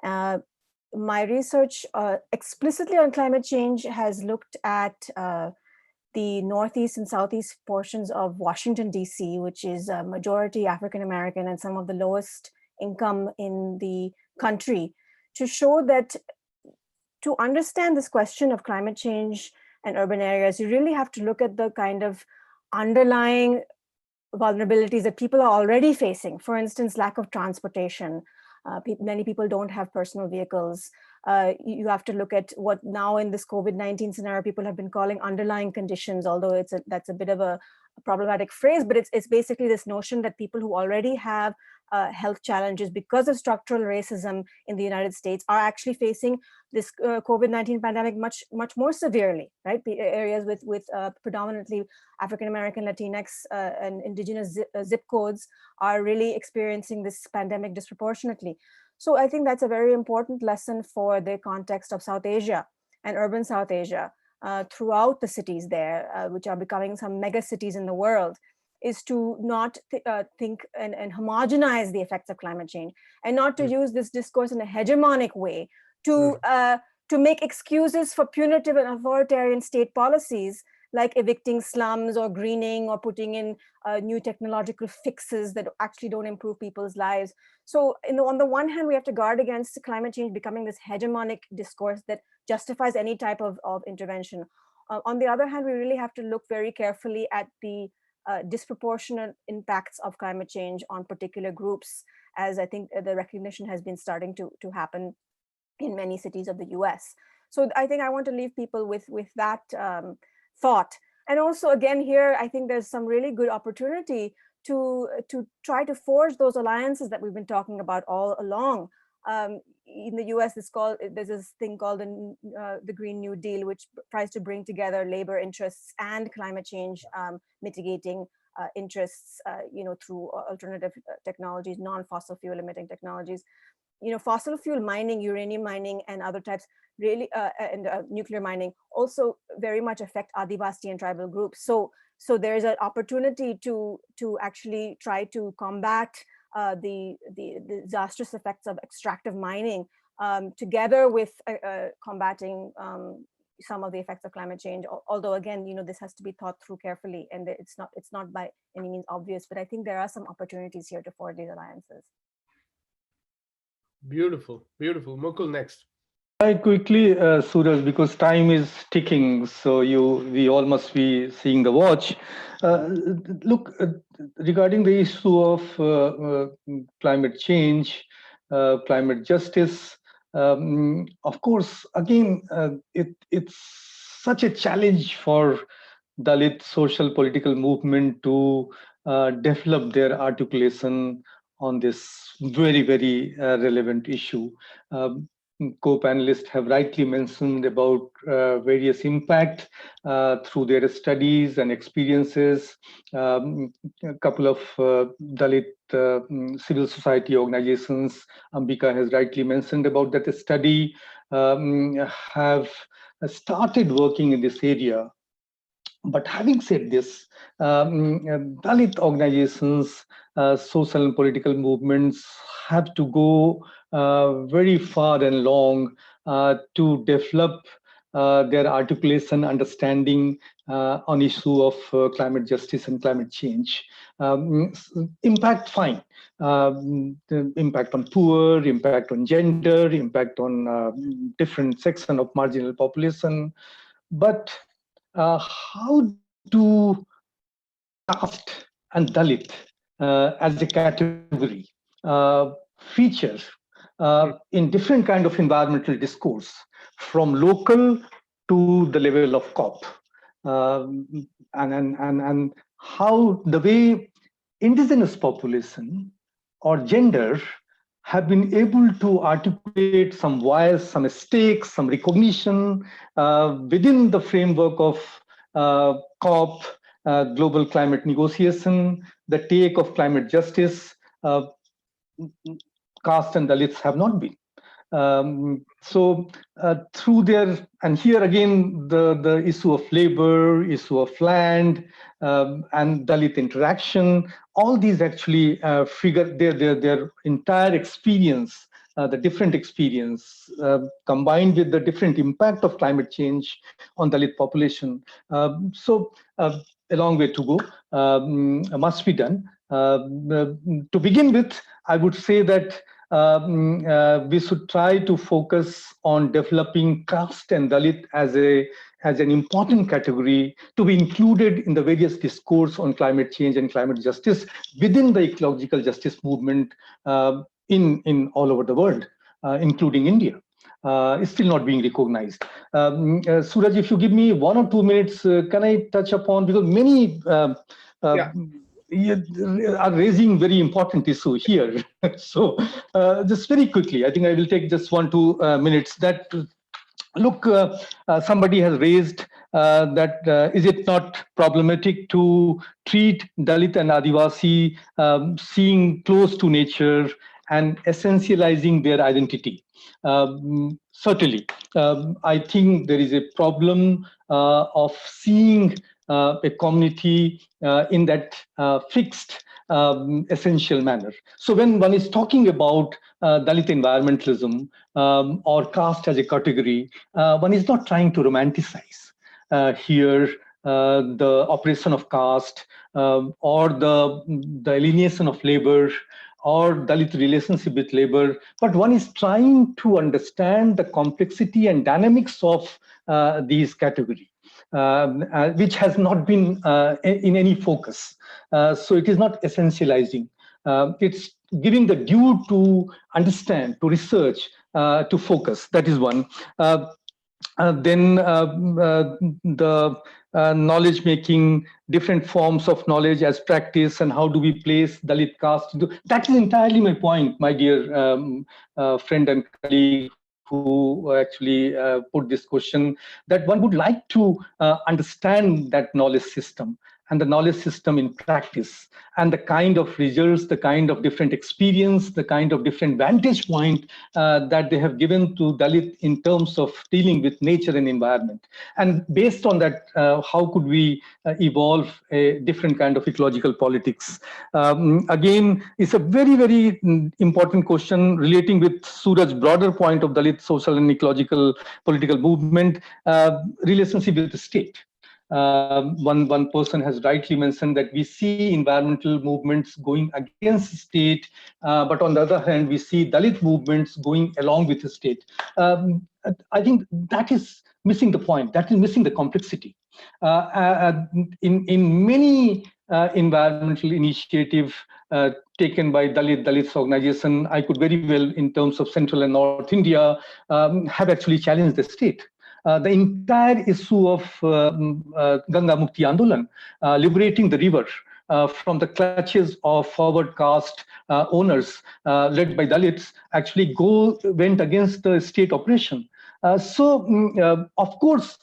My research explicitly on climate change has looked at the northeast and southeast portions of Washington, D.C., which is a majority African-American and some of the lowest income in the country, to show that to understand this question of climate change and urban areas, you really have to look at the kind of underlying vulnerabilities that people are already facing. For instance, lack of transportation. Many people don't have personal vehicles. You have to look at what now in this COVID-19 scenario people have been calling underlying conditions, although that's a bit of a problematic phrase, but it's basically this notion that people who already have health challenges because of structural racism in the United States are actually facing this COVID-19 pandemic much more severely, right? Areas with predominantly African-American, Latinx, and indigenous zip codes are really experiencing this pandemic disproportionately. So I think that's a very important lesson for the context of South Asia and urban South Asia throughout the cities there, which are becoming some mega cities in the world, is to not think and homogenize the effects of climate change, and not to use this discourse in a hegemonic way to make excuses for punitive and authoritarian state policies like evicting slums or greening or putting in new technological fixes that actually don't improve people's lives. So on the one hand, we have to guard against climate change becoming this hegemonic discourse that justifies any type of intervention. On the other hand, we really have to look very carefully at the disproportionate impacts of climate change on particular groups, as I think the recognition has been starting to happen in many cities of the US. So I think I want to leave people with that thought. And also, again, here, I think there's some really good opportunity to try to forge those alliances that we've been talking about all along. In the US, there's this thing called the Green New Deal, which tries to bring together labor interests and climate change mitigating interests, through alternative technologies, non-fossil fuel emitting technologies. Fossil fuel mining, uranium mining, and other types really, and nuclear mining also very much affect Adivasi and tribal groups. So there's an opportunity to actually try to combat the disastrous effects of extractive mining, together with combating some of the effects of climate change. Although again, this has to be thought through carefully, and it's not by any means obvious. But I think there are some opportunities here to forge these alliances. Beautiful, beautiful. Mukul next. Quite quickly, Suraj, because time is ticking, so we all must be seeing the watch. Look, regarding the issue of climate change, climate justice, of course, again, it's such a challenge for Dalit social political movement to develop their articulation on this very, very relevant issue. Co-panelists have rightly mentioned about various impact through their studies and experiences. A couple of Dalit civil society organizations, Ambika has rightly mentioned about that study, have started working in this area. But having said this, Dalit organizations, social and political movements have to go very far and long to develop their articulation, understanding on issue of climate justice and climate change. Impact, fine. The impact on poor, impact on gender, impact on different section of marginal population. But how do caste and Dalit as a category feature in different kind of environmental discourse, from local to the level of COP, and how the way indigenous population or gender have been able to articulate some voice, some stakes, some recognition within the framework of COP, global climate negotiation, the take of climate justice. Caste and Dalits have not been. So through their, and here again, the issue of labor, issue of land, and Dalit interaction, all these actually figure their entire experience, the different experience, combined with the different impact of climate change on Dalit population. So a long way to go, must be done. To begin with, I would say that we should try to focus on developing caste and Dalit as an important category to be included in the various discourse on climate change and climate justice within the ecological justice movement in all over the world, including India. Is still not being recognized. Suraj, if you give me 1 or 2 minutes, can I touch upon, because many are raising very important issue here. So just very quickly, I think I will take just 1-2 minutes. That look, somebody has raised that is it not problematic to treat Dalit and Adivasi seeing close to nature and essentializing their identity? Certainly, I think there is a problem of seeing a community in that fixed, essential manner. So when one is talking about Dalit environmentalism or caste as a category, one is not trying to romanticize here the operation of caste or the alienation of labor or Dalit relationship with labor, but one is trying to understand the complexity and dynamics of these categories. Which has not been in any focus. So it is not essentializing. It's giving the due to understand, to research, to focus. That is one. then the knowledge making, different forms of knowledge as practice, and how do we place Dalit caste. That is entirely my point, my dear friend and colleague who actually put this question, that one would like to understand that knowledge system and the knowledge system in practice, and the kind of results, the kind of different experience, the kind of different vantage point that they have given to Dalit in terms of dealing with nature and environment. And based on that, how could we evolve a different kind of ecological politics? Again, it's a very, very important question relating with Suraj's broader point of Dalit social and ecological political movement, relationship with the state. One person has rightly mentioned that we see environmental movements going against the state, but on the other hand, we see Dalit movements going along with the state. I think that is missing the point. That is missing the complexity. In many environmental initiative taken by Dalits organization, I could very well, in terms of Central and North India, have actually challenged the state. The entire issue of Ganga Mukti Andolan, liberating the river from the clutches of forward caste owners led by Dalits, actually went against the state oppression. Of course,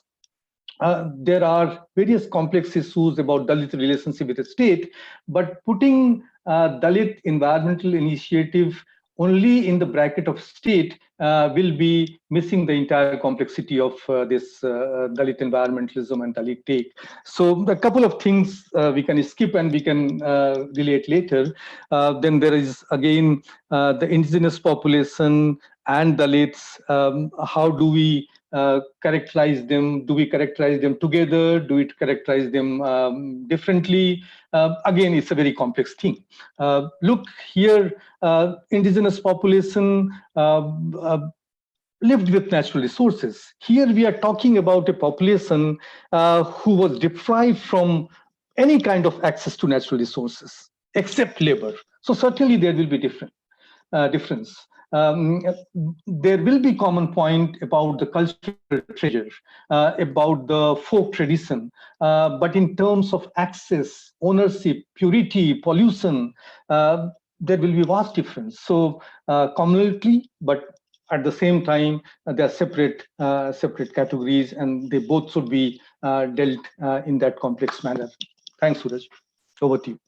there are various complex issues about Dalit relationship with the state, but putting Dalit environmental initiative only in the bracket of state will be missing the entire complexity of this Dalit environmentalism and Dalit take. So a couple of things we can skip and we can relate later. Then there is again the indigenous population and Dalits. How do we characterize them? Do we characterize them together? Do we characterize them differently? Again, it's a very complex thing. Look here, indigenous population lived with natural resources. Here we are talking about a population who was deprived from any kind of access to natural resources except labor. So certainly there will be difference. There will be common point about the cultural treasure, about the folk tradition, but in terms of access, ownership, purity, pollution, there will be vast difference. So communally, but at the same time, they are separate categories, and they both should be dealt in that complex manner. Thanks, Suraj. Over to you.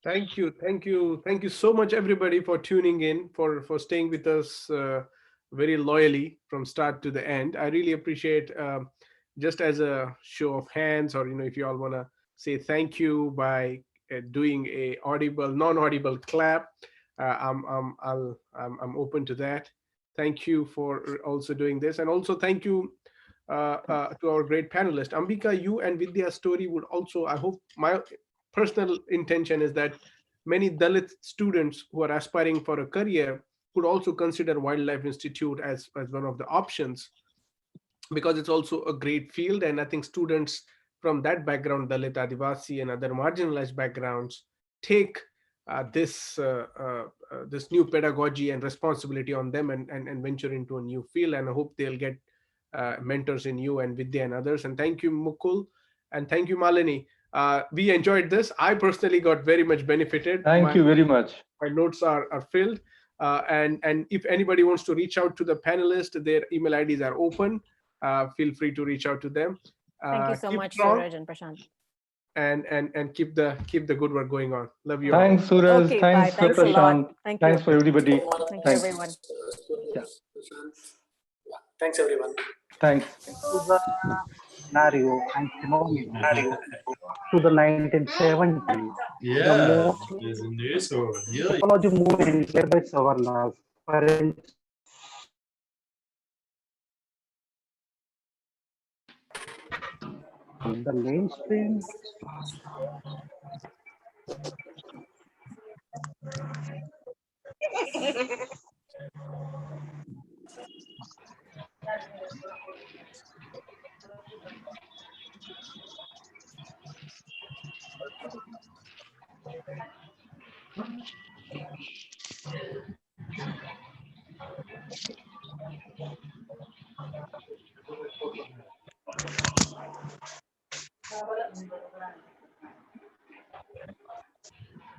Thank you so much, everybody, for tuning in, for staying with us very loyally from start to the end. I really appreciate, just as a show of hands, or if you all want to say thank you by doing a non-audible clap. I'm open to that. Thank you for also doing this, and also thank you to our great panelists. Ambika, you and Vidya's story would also, I hope, my personal intention is that many Dalit students who are aspiring for a career could also consider Wildlife Institute as one of the options, because it's also a great field. And I think students from that background, Dalit, Adivasi, and other marginalized backgrounds, take this new pedagogy and responsibility on them and venture into a new field. And I hope they'll get mentors in you and Vidya and others. And thank you, Mukul, and thank you, Malini. We enjoyed this. I personally got very much benefited. Thank you very much. My notes are filled. And if anybody wants to reach out to the panelists, their email IDs are open. Feel free to reach out to them. Thank you so much, Suraj and Prashant. And keep the good work going on. Love you all. Thanks, Suraj. Okay, thanks, bye. Thanks Prashant. Thanks for everybody. Thank you, everyone. Yeah. Thanks, everyone. Thanks. Scenario and phenomenon to the 1970s. Yeah, The ecology movement led by Savarnas, parents. The mainstream.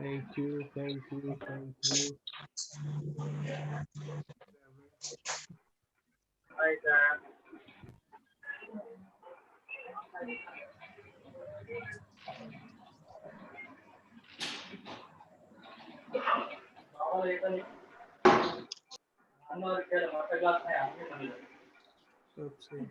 Thank you, thank you, thank you. Oopsie.